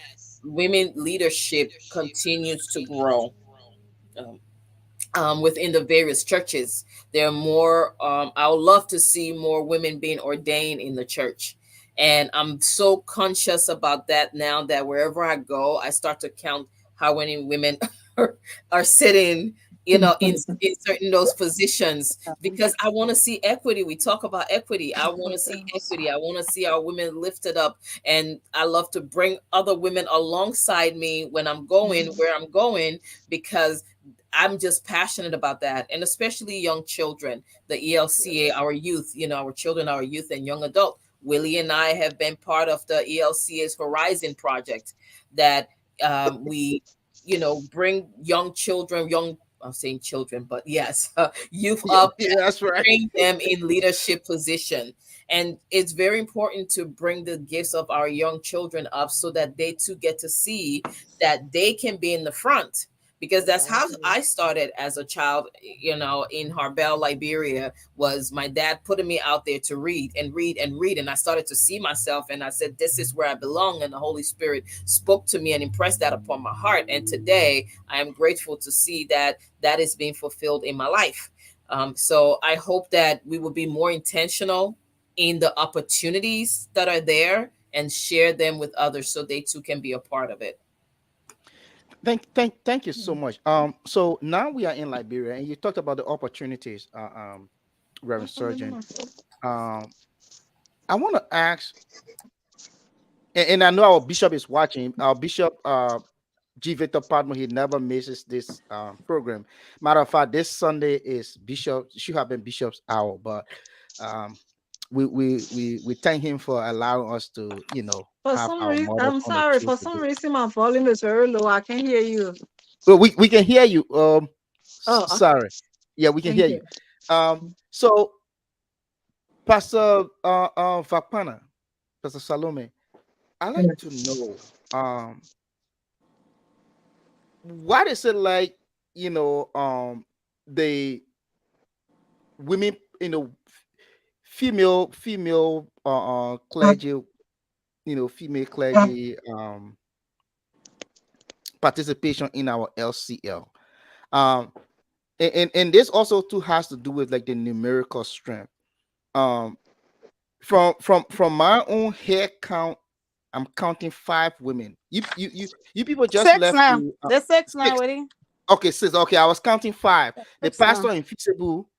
women leadership continues to grow. Um, Within the various churches, there are more. I would love to see more women being ordained in the church, and I'm so conscious about that now that wherever I go, I start to count how many women are sitting in certain those positions, because I want to see equity. We talk about equity. I want to see equity. I want to see our women lifted up, and I love to bring other women alongside me when I'm going where I'm going, because I'm just passionate about that, and especially young children, the ELCA, Yes. our youth, our children, our youth, and young adult. Willie and I have been part of the ELCA's Horizon project, that we bring young children, young, I'm saying children, but yes, youth Yeah, up, yeah, that's right. train them in leadership position. And it's very important to bring the gifts of our young children up so that they too get to see that they can be in the front, because that's how Exactly. I started as a child, in Harbel, Liberia. Was my dad putting me out there to read and read and read, and I started to see myself, and I said, this is where I belong, and the Holy Spirit spoke to me and impressed that upon my heart. And today I am grateful to see that that is being fulfilled in my life. So I hope that we will be more intentional in the opportunities that are there and share them with others so they too can be a part of it. Thank you so much. So now we are in Liberia, and you talked about the opportunities, Reverend Surgeon. Um, I want to ask, and I know our bishop is watching. Our bishop, G. Victor Padmo, he never misses this program. Matter of fact, this Sunday is Bishop. Should have been Bishop's hour, but um, we thank him for allowing us to, For have some our reason, mothers I'm on the sorry. show For some today. reason, my volume is very low. I can't hear you. Well, we can hear you. Oh, okay. Sorry. Yeah, we can Thank hear you. you. So Pastor Vapana, Pastor Salome, I like to know what is it like, the women, female clergy, female clergy participation in our LCL. Um and this also too has to do with like the numerical strength. Um from my own hair count, I'm counting five women. You people just Six left now. the The six now, six. Willie. Okay, sis. Okay, I was counting five. The Six now. pastor invisible,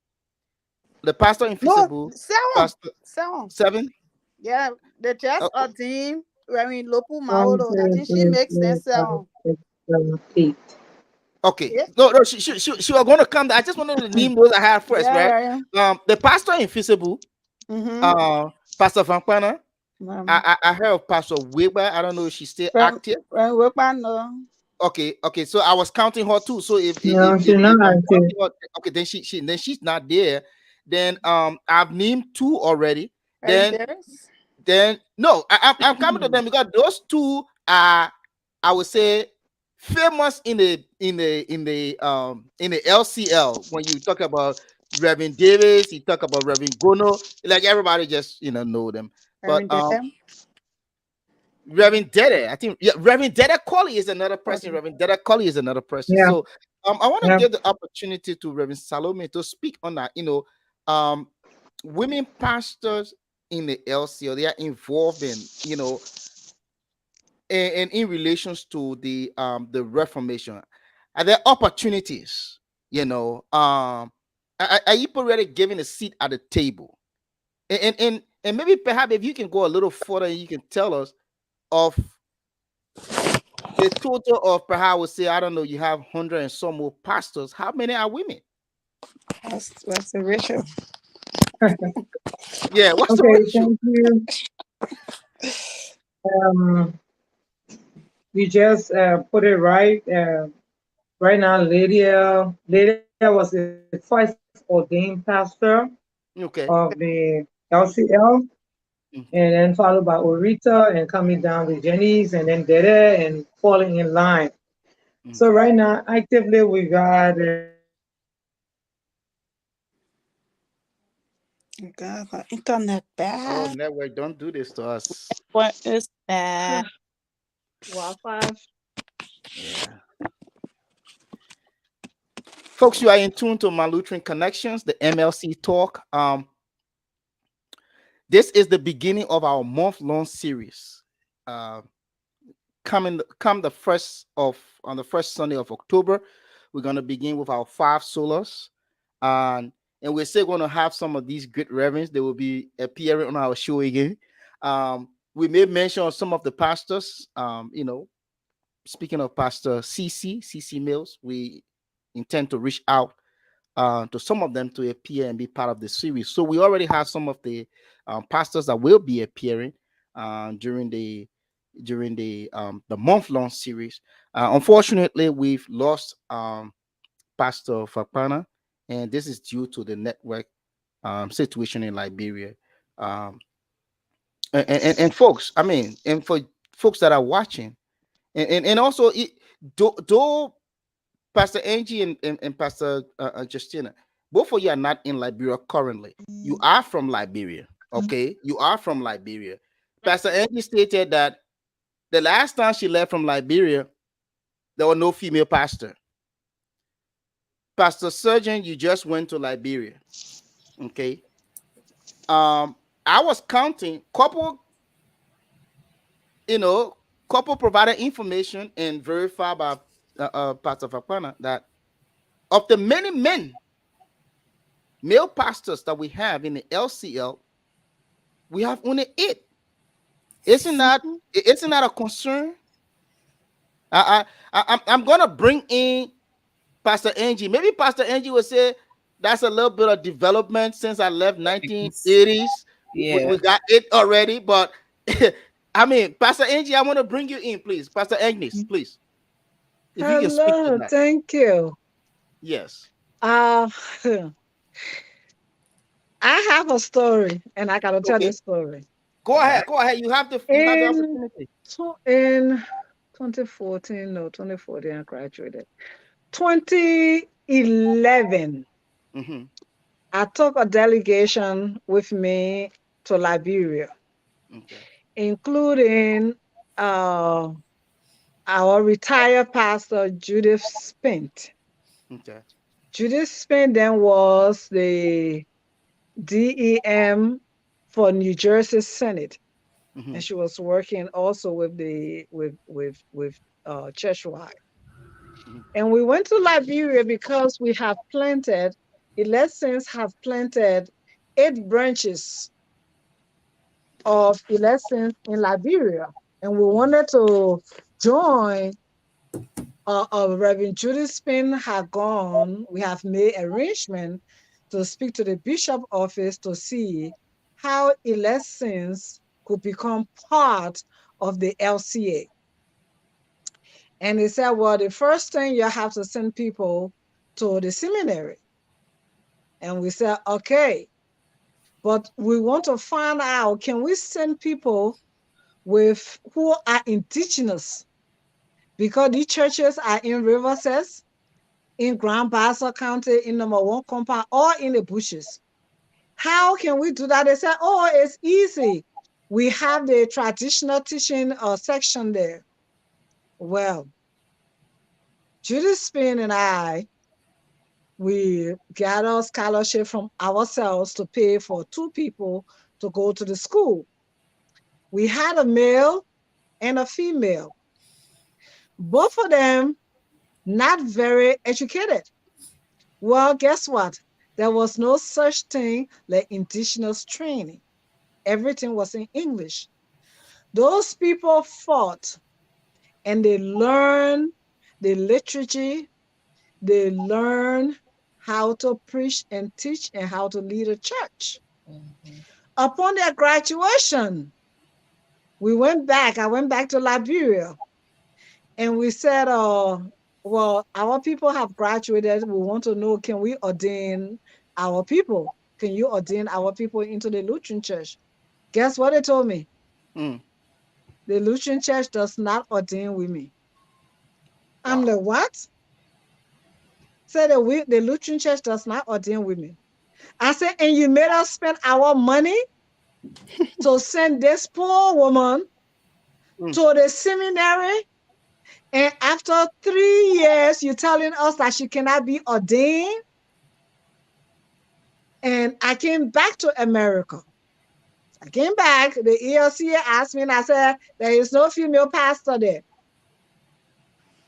the pastor No, invisible, seven. pastor Seven. seven. Yeah, the just Oh, a team. I mean, Lopu One, Maolo. I two, think she three, makes four, that five, seven. six, 7, 8. okay. Yeah, No, no, she was going to come. I just wanted to name those I had first, yeah, right? right. The pastor invisible, Mm-hmm. Pastor Vampana. Um, I heard of Pastor Weber. I don't know if she's still from active. work by no. Okay, okay. So I was counting her too. So No, she's if not I'm active. counting her, okay, then she's not there. Then I've named two already. Right Then there. no, I'm coming to them because those two are, I would say, famous in the LCL. When you talk about Reverend Davis, you talk about Reverend Gono, like everybody just know them. But Right there. Reverend Dede, I think, yeah, Reverend Dede Colley is another person. Reverend Dede Colley is another person. Yeah, So I want to yeah. give the opportunity to Reverend Salome to speak on that. Um, women pastors in the LCO, they are involved in, and in relations to the Reformation. Are there opportunities? Are you already given a seat at the table? And maybe perhaps if you can go a little further, you can tell us of the total of, perhaps I would say, I don't know, you have 100 and some more pastors. How many are women? That's the ratio. Yeah, what's the Okay, ratio? thank you. Um, you just put it right. Right now, Lydia was the first ordained pastor of Okay. the LCL, and Mhm. then followed by Orita, and coming down to Jenny's, and then Dede, and falling in line. So Okay. right now, actively, we got God, my internet Oh, bad. network, don't do this to us. What is bad? Wi-Fi. Yeah. Folks, you are in tune to Malutrin Connections, the MLC talk. This is the beginning of our month-long series. Uh, come the first of on the first Sunday of October, We're going to begin with our 5 solas. And, and we're still going to have some of these great reverends. They will be appearing on our show again. We may mention some of the pastors. Speaking of Pastor CC Mills, we intend to reach out to some of them to appear and be part of the series. So we already have some of the pastors that will be appearing during the month long series. Unfortunately, we've lost Pastor Fakpana, and this is due to the network situation in Liberia. Um, and folks, I mean, and for folks that are watching, and also though Pastor Angie and Pastor Justina, both of you are not in Liberia currently. You are from Liberia, okay? You are from Liberia. Pastor Angie stated that the last time she left from Liberia, there were no female pastor. Pastor Surgeon, you just went to Liberia, okay? I was counting you know, couple provided information and verified by Pastor Fakwana that of the many male pastors that we have in the LCL, we have only 8. Isn't that Mhm. isn't that a concern? I'm gonna bring in Pastor Angie. Maybe Pastor Angie will say that's a little bit of development since I left Yes. 1980s. We Yeah. got it already, but I mean, Pastor Angie, I want to bring you in, please. Pastor Agnes, please, if you can speak to Hello, that. thank you. Yes. Uh, I have a story, and I gotta tell Okay. this story. Go All ahead. right. Go ahead. You have the In opportunity. in 2014, no, 2014, I graduated. 2011, Mm-hmm. I took a delegation with me to Liberia, Okay. including uh, our retired pastor, Judith Spint. Okay. Judith Spint then was the DEM for New Jersey Senate, Mm-hmm. and she was working also with the with Cheshire. Mm-hmm. And we went to Liberia because we have planted, Elections have planted 8 branches of Elections in Liberia, and we wanted to join. Reverend Judy Spin had gone. We have made arrangement to speak to the bishop office to see how elections could become part of the LCA. And he said, well, the first thing you have to send people to the seminary. And we said, okay, but we want to find out, can we send people with who are indigenous? Because these churches are in Riverside, in Grand Bassa County, in #1 compound, or in the bushes. How can we do that? They said, oh, it's easy. We have the traditional teaching section there. Well, Judy Spin and I, we got a scholarship from ourselves to pay for 2 people to go to the school. We had a male and a female. Both of them not very educated. Well, guess what? There was no such thing like indigenous training. Everything was in English. Those people fought and they learned the liturgy, they learned how to preach and teach and how to lead a church. Mm-hmm. Upon their graduation, I went back to Liberia and we said, well, our people have graduated. We want to know, can we ordain our people? Can you ordain our people into the Lutheran church? Guess what they told me? Mm. The Lutheran church does not ordain women. I'm Wow. like, what? Said the Lutheran church does not ordain women. I said, and you made us spend our money to send this poor woman Mm. to the seminary. And after 3 years, you're telling us that she cannot be ordained. And I came back to America. I came back. The ELCA asked me, and I said, there is no female pastor there.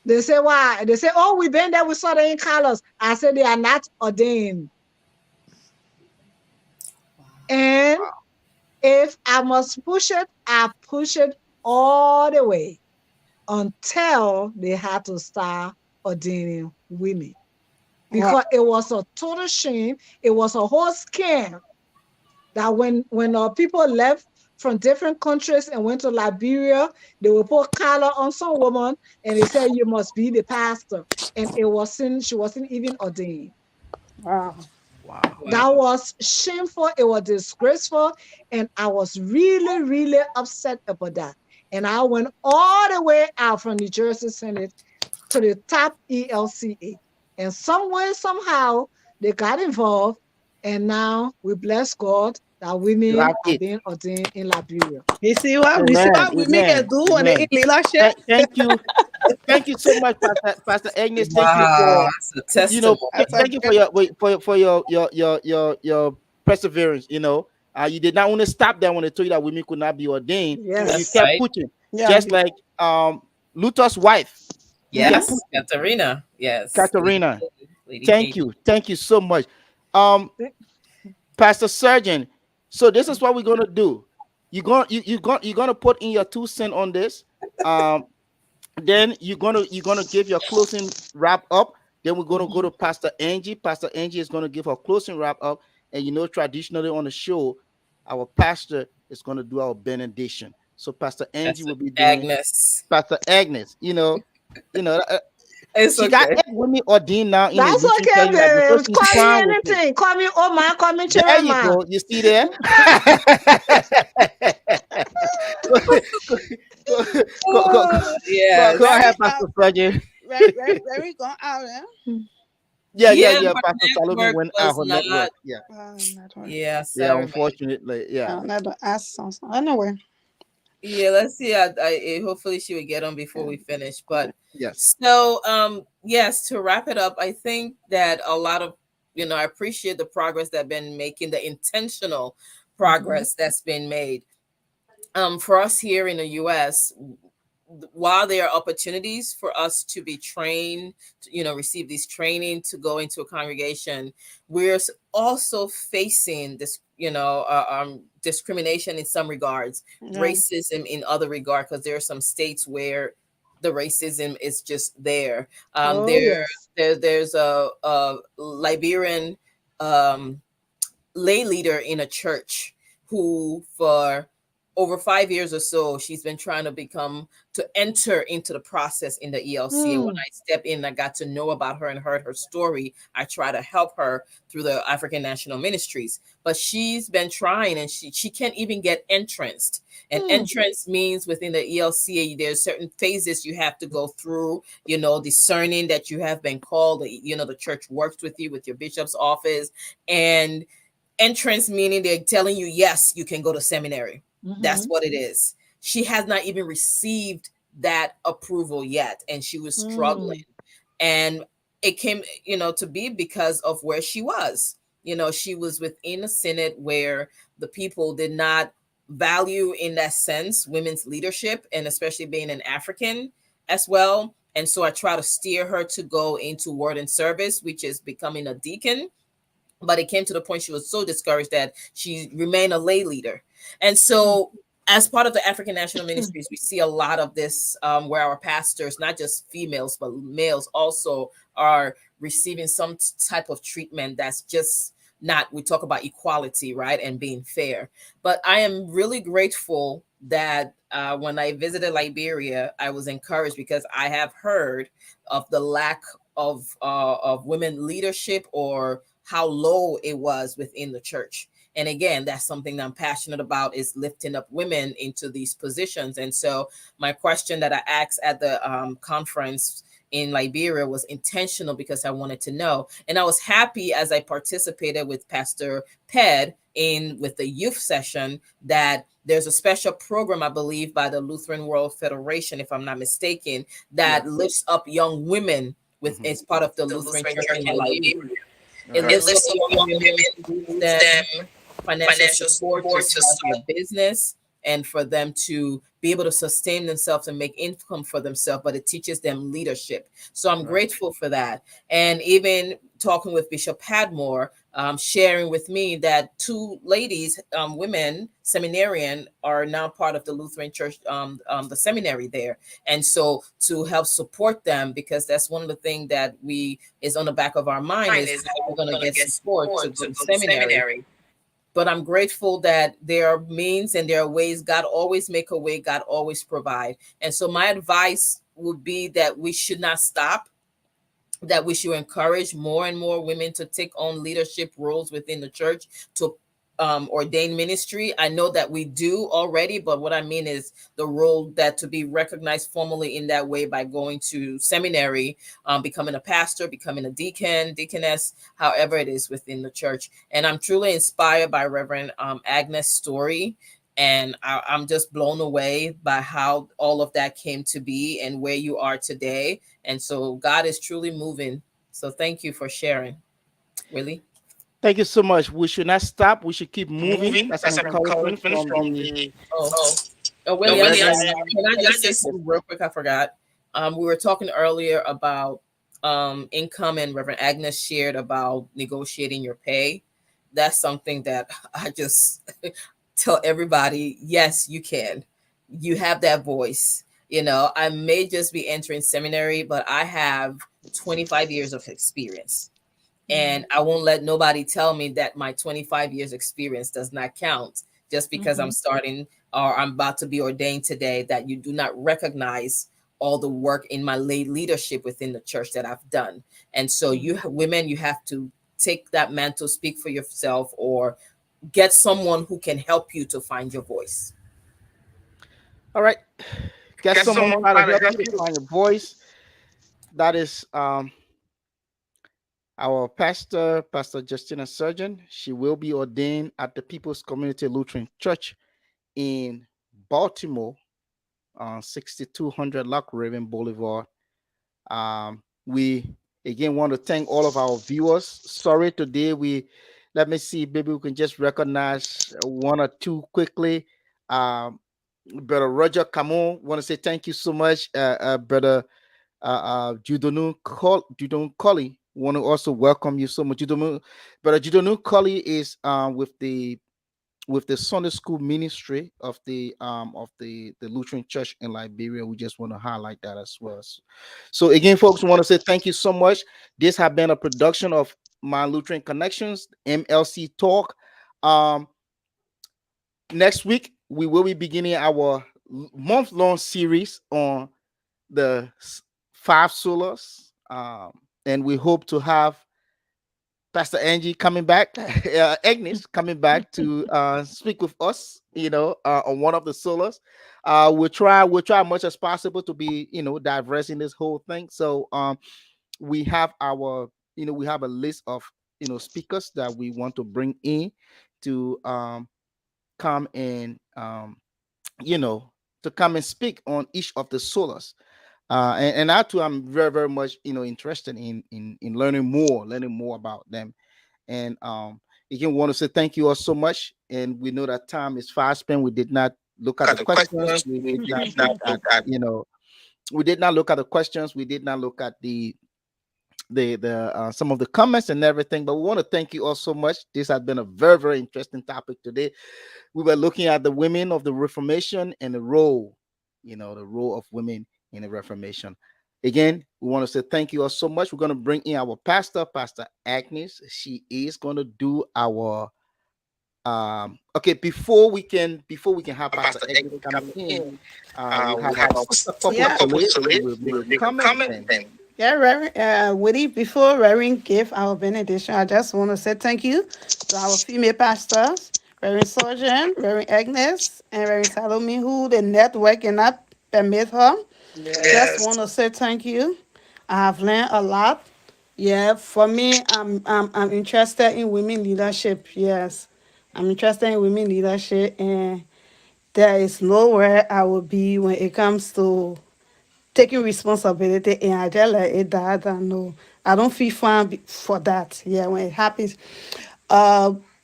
They say why? They say, oh, we been there, we saw the in colors. I said they are not ordained. And if I must push it, I push it all the way until they had to start ordaining women. Wow. Because it was a total shame. It was a whole scam that when people left from different countries and went to Liberia, they would put collar on some woman and they said you must be the pastor, and she wasn't even ordained. Wow. Wow. That Wow. was shameful. It was disgraceful, and I was really, really upset about that. And I went all the way out from New Jersey Senate to the top ELCA, and some way, somehow, they got involved, and now we bless God that You women have are it. being ordained in Liberia. Amen. We see what women can Amen. do when they Amen. in leadership. Thank you. Thank you so much, Pastor Agnes. Thank you Wow. for It's a That's testimony. a thank you for great. your perseverance. You did not want to stop there when they told you that women could not be ordained, and you That's Yes. kept right. pushing, Yeah. just like Luther's wife. You kept Mm-hmm. Yes, pushing, Katarina. Yes, Katerina. Lady Katie. Thank you so much, um, Pastor Surgeon. So this is what we're gonna do. You're gonna put in your 2 cents on this. Um, then you're gonna give your closing wrap up. Then we're gonna go Mm-hmm. to Pastor Angie. Pastor Angie is gonna give her closing wrap up. And traditionally on the show, our pastor is gonna do our benediction. So Pastor Angie That's will be doing Agnes. Pastor Agnes. You know, uh, It's she got okay. 8 women ordained now in the That's Lutheran okay, Church in Liberia. So baby. she's Call me fine with it. anything. Call me Oma. Call me There you Chirama. go. You see there? go, go, go, go, go, Yes. go ahead, Very Pastor Sergeant. very gone out, yeah. Yeah, Yeah. her Pastor Salome network went out was her not. network. Yeah, Network. Yeah, yeah. sorry, babe. Unfortunately, yeah, Let the ask something. Anyway. Yeah, let's see. Hopefully she would get on before Yeah. we finish. But yes. so, yes, to wrap it up, I think that a lot of, I appreciate the progress that been making, the intentional Mm-hmm. progress that's been made. For us here in the U.S., while there are opportunities for us to be trained, to, receive these training to go into a congregation, we're also facing this, discrimination in some regards, Yeah. racism in other regard, because there are some states where the racism is just there. Oh yes. There's a Liberian um, lay leader in a church who for over 5 years or so she's been trying to enter into the process in the ELC. And when Mm. I step in, I got to know about her and heard her story. I try to help her through the African National Ministries, but she's been trying and she can't even get entranced. And Mm. entrance means within the ELCA there's certain phases you have to go through, discerning that you have been called, the church works with you with your bishop's office. And entrance meaning they're telling you, yes, you can go to seminary. That's Mm-hmm. what it is. She has not even received that approval yet, and she was struggling. Mm. And it came, to be because of where she was. She was within a synod where the people did not value, in that sense, women's leadership, and especially being an African as well. And so I try to steer her to go into word and service, which is becoming a deacon. But it came to the point she was so discouraged that she remained a lay leader. And Mm. so as part of the African National Ministries, we see a lot of this, where our pastors, not just females but males also, are receiving some type of treatment that's just not, we talk about equality, right, and being fair. But I am really grateful that when I visited Liberia, I was encouraged because I have heard of the lack of women leadership, or how low it was within the church. And again, that's something that I'm passionate about, is lifting up women into these positions. And so my question that I asked at the conference in Liberia was intentional because I wanted to know. And I was happy as I participated with Pastor Ped in with the youth session that there's a special program, I believe, by the Lutheran World Federation, if I'm not mistaken, Yeah. that lifts up young women with Hmm. as part of the The Lutheran Lutheran Church Church in in Liberia. Liberia. All It right. It lifts up lists up young young women, women, gives gives them them financial financial support to support to start their start. business. and for them to be able to sustain themselves and make income for themselves, but it teaches them leadership. So I'm Right. grateful for that. And even talking with Bishop Padmore, sharing with me that two ladies, women, seminarian, are now part of the Lutheran Church, the seminary there. And so to help support them, because that's one of the things that we is on the back of our mind is how we're going to get support to go to seminary. But I'm grateful that there are means and there are ways. God always make a way. God always provide. And so my advice would be that we should not stop, that we should encourage more and more women to take on leadership roles within the church, to ordain ministry. I know that we do already, but what I mean is the role that to be recognized formally in that way by going to seminary, becoming a pastor, becoming a deacon, deaconess, however it is within the church. And I'm truly inspired by Reverend Agnes' story. And I'm just blown away by how all of that came to be and where you are today. And so God is truly moving. So thank you for sharing, Willie. Thank you so much. We should not stop. We should keep moving. That's an encouragement from the Oh, Willie, I'm sorry. Reverend. Can I just say Yes. something real quick? I forgot. We were talking earlier about income, and Reverend Agnes shared about negotiating your pay. That's something that I just tell everybody, yes, you can. You have that voice. You know, I may just be entering seminary, but I have 25 years of experience. And I won't let nobody tell me that my 25 years experience does not count just because I'm Mhm. starting or I'm about to be ordained today, that you do not recognize all the work in my lay leadership within the church that I've done. And so you women, you have to take that mantle, speak for yourself, or get someone who can help you to find your voice. All right. Get someone try to help you to find your voice. That is our pastor, Pastor Justina Surgeon. She will be ordained at the People's Community Lutheran Church in Baltimore on 6200 Lock Raven Boulevard. We again want to thank all of our viewers. Sorry today we let me see, maybe we can just recognize one or two quickly. Um, Brother Roger Camon, want to say thank you so much, Brother Judonu Colley. Want to also welcome you so much, Judonu. Brother Judonu Colley is with the Sunday school ministry of the Lutheran Church in Liberia. We just want to highlight that as well. So again, folks, we want to say thank you so much. This has been a production of My Lutheran Connections, MLC Talk. Um, Next week we will be beginning our month-long series on the five solas, and we hope to have Pastor Angie coming back, Agnes coming back to speak with us, on one of the solos. We'll try as much as possible to be, diverse in this whole thing. So we have we have a list of, speakers that we want to bring in to come and, you know, to come and speak on each of the solas. And I too, I'm very, very much, interested in learning more about them. And again, want to say thank you all so much. And we know that time is fast spent. We did not look at the questions. We did not look at, we did not look at the questions. We did not look at the some of the comments and everything. But we want to thank you all so much. This has been a very, very interesting topic today. We were looking at the women of the Reformation and the role of women in the Reformation. Again, we want to say thank you all so much. We're going to bring in our pastor, Pastor Agnes. She is going to do our okay, before we can have Pastor Agnes coming in, we have our sister couple Yeah. Salid. We will make a comment then. Yeah, Reverend, Woody, before Reverend give our benediction, I just want to say thank you to our female pastors, Reverend Surgeon, Reverend Agnes, and Reverend Salome, who the network cannot permit her. Just want to say thank you. I have learned a lot. Yeah, for me, I'm interested in women leadership. Yes, I'm interested in women leadership, and there is nowhere I will be when it comes to taking responsibility, and I just let it that I know I don't feel fine for that. Yeah, when it happens.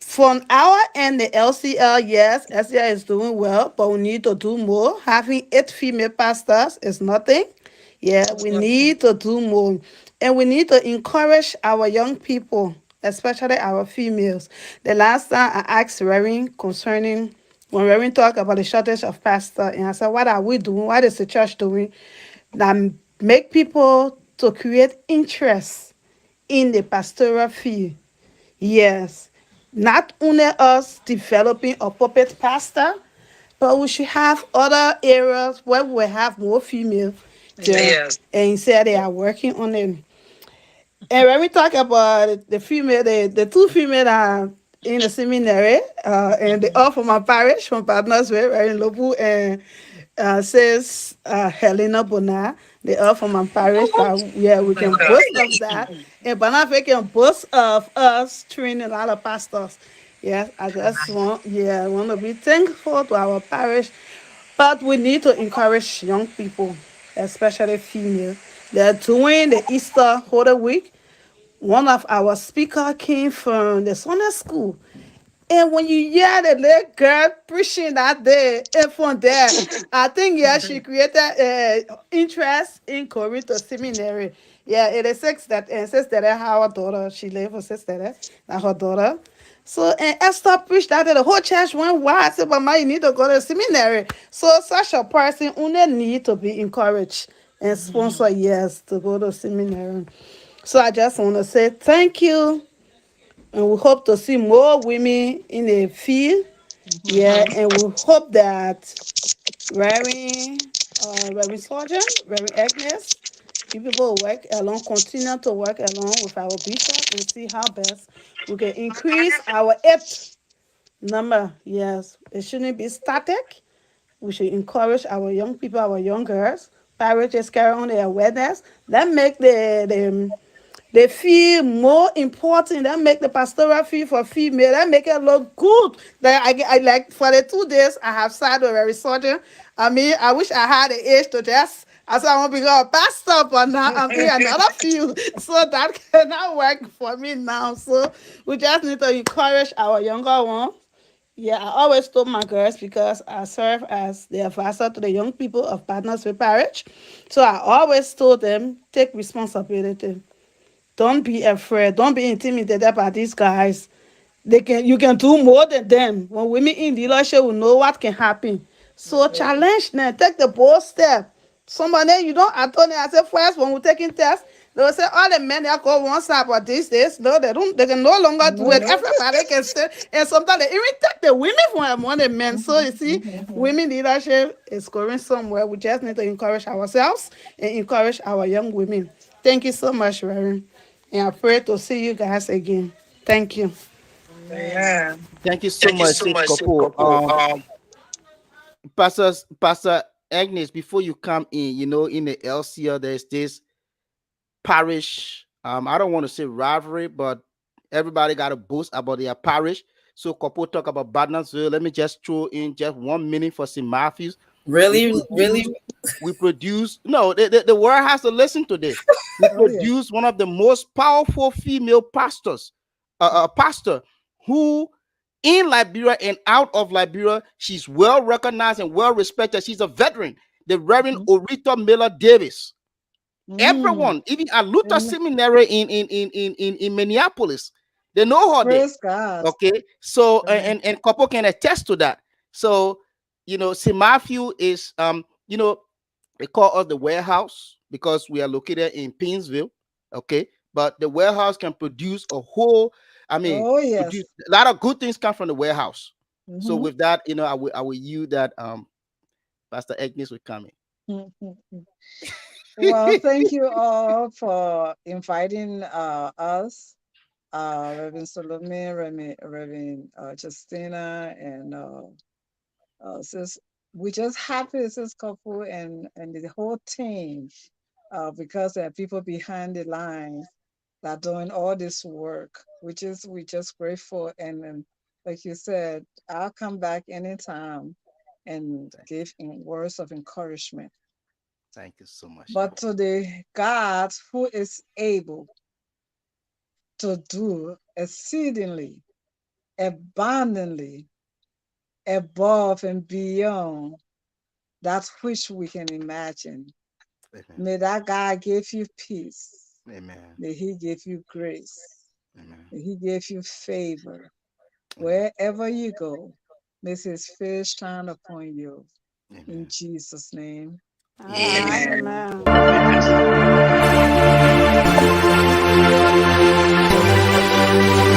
From our end, the LCL, yes, LCL is doing well, but we need to do more. Having 8 female pastors is nothing. Yeah, we need to do more. And we need to encourage our young people, especially our females. The last time I asked Reverend concerning when Reverend talked about the shortage of pastor, and I said, what are we doing? What is the church doing? That make people to create interest in the pastoral field. Yes, not only us developing a puppet pastor, but we should have other areas where we have more female there. Yes. Yes. And say they are working on it. And when we talk about the female, the 2 female are in the seminary, and they all from my parish, from Partners Way, right in Lobu, and says Helena Bona. They all from my parish, but yeah, we can boast of that. And Banafe can boast of us training a lot of pastors. Yes, I just want to be thankful to our parish, but we need to encourage young people, especially female. They're doing the Easter Holy Week. One of our speaker came from the Sunday school. And when you hear the little girl preaching that day, and from there, I think, yeah, she created interest in going to seminary. Yeah, it is six that and sister that our daughter, she live with sister that her daughter. So and Esther preached that day, the whole church went wild. I said, Mama, you need to go to seminary. So such a person only need to be encouraged and sponsor, yes, to go to seminary. So I just want to say thank you, and we hope to see more women in the field. Yeah, and we hope that Reverend Sergeant, Reverend Agnes, you people work along, continue to work along with our bishop and see how best we can increase our eighth number. Yes, it shouldn't be static. We should encourage our young people, our young girls, parishes carry on their awareness. That make they feel more important. That make the pastoral feel for female. That make it look good. That I like for the 2 days I have sat with a surgeon. I mean, I wish I had the age to just. I said I want to become a pastor, but now I'm in another field, so that cannot work for me now. So we just need to encourage our younger ones. Yeah, I always told my girls because I serve as the advisor to the young people of Partners with Parish. So I always told them take responsibility. Don't be afraid. Don't be intimidated by these guys. You can do more than them. When women in leadership will know what can happen. So challenge them. Take the bold step. Somebody you don't I told them, I said first when we're taking tests, they will say all the men that go one side, but these days, no, they can no longer do No. it. Everybody can still, and sometimes they even take the women from among the men. So you see, women leadership is going somewhere. We just need to encourage ourselves and encourage our young women. Thank you so much, Reverend. And I pray to see you guys again. Thank you. Amen. Thank you so much, Sis Kopo. Pastor Agnes, before you come in, in the LCL, there's this parish. I don't want to say rivalry, but everybody got to boast about their parish. So Kopo talk about Badnasville. Let me just throw in just 1 minute for St. Matthews. We Really, produce, really. we produce. No, the world has to listen to this. We Oh yeah. produce one of the most powerful female pastors, a pastor who in Liberia and out of Liberia, she's well recognized and well respected. She's a veteran. The Reverend Mhm. Orita Miller Davis. Mm. Everyone, even at Luther Amen. Seminary in Minneapolis, they know her there. Praise God. Okay, so Amen. and couple can attest to that. So St. Matthew is they call us the warehouse because we are located in Painesville. Okay, but the warehouse can produce a whole. I mean, Oh produce yes. a lot of good things come from the warehouse. So Mm-hmm. with that, I will you that Pastor Agnes will come Well, in. thank you all for inviting us, Reverend Salome, Reverend Justina, and sis. We just happy, sis couple, and the whole team, because there are people behind the lines that are doing all this work. We just grateful, and like you said, I'll come back anytime and thank, give words of encouragement. thank you so much. But to the God who is able to do exceedingly abundantly above and beyond that which we can imagine. Amen. May that God give you peace. Amen. May He give you grace. Amen. May He give you favor. Amen. Wherever you go, may His face shine upon you. In Amen. Jesus' name, Amen. amen. Amen. Amen.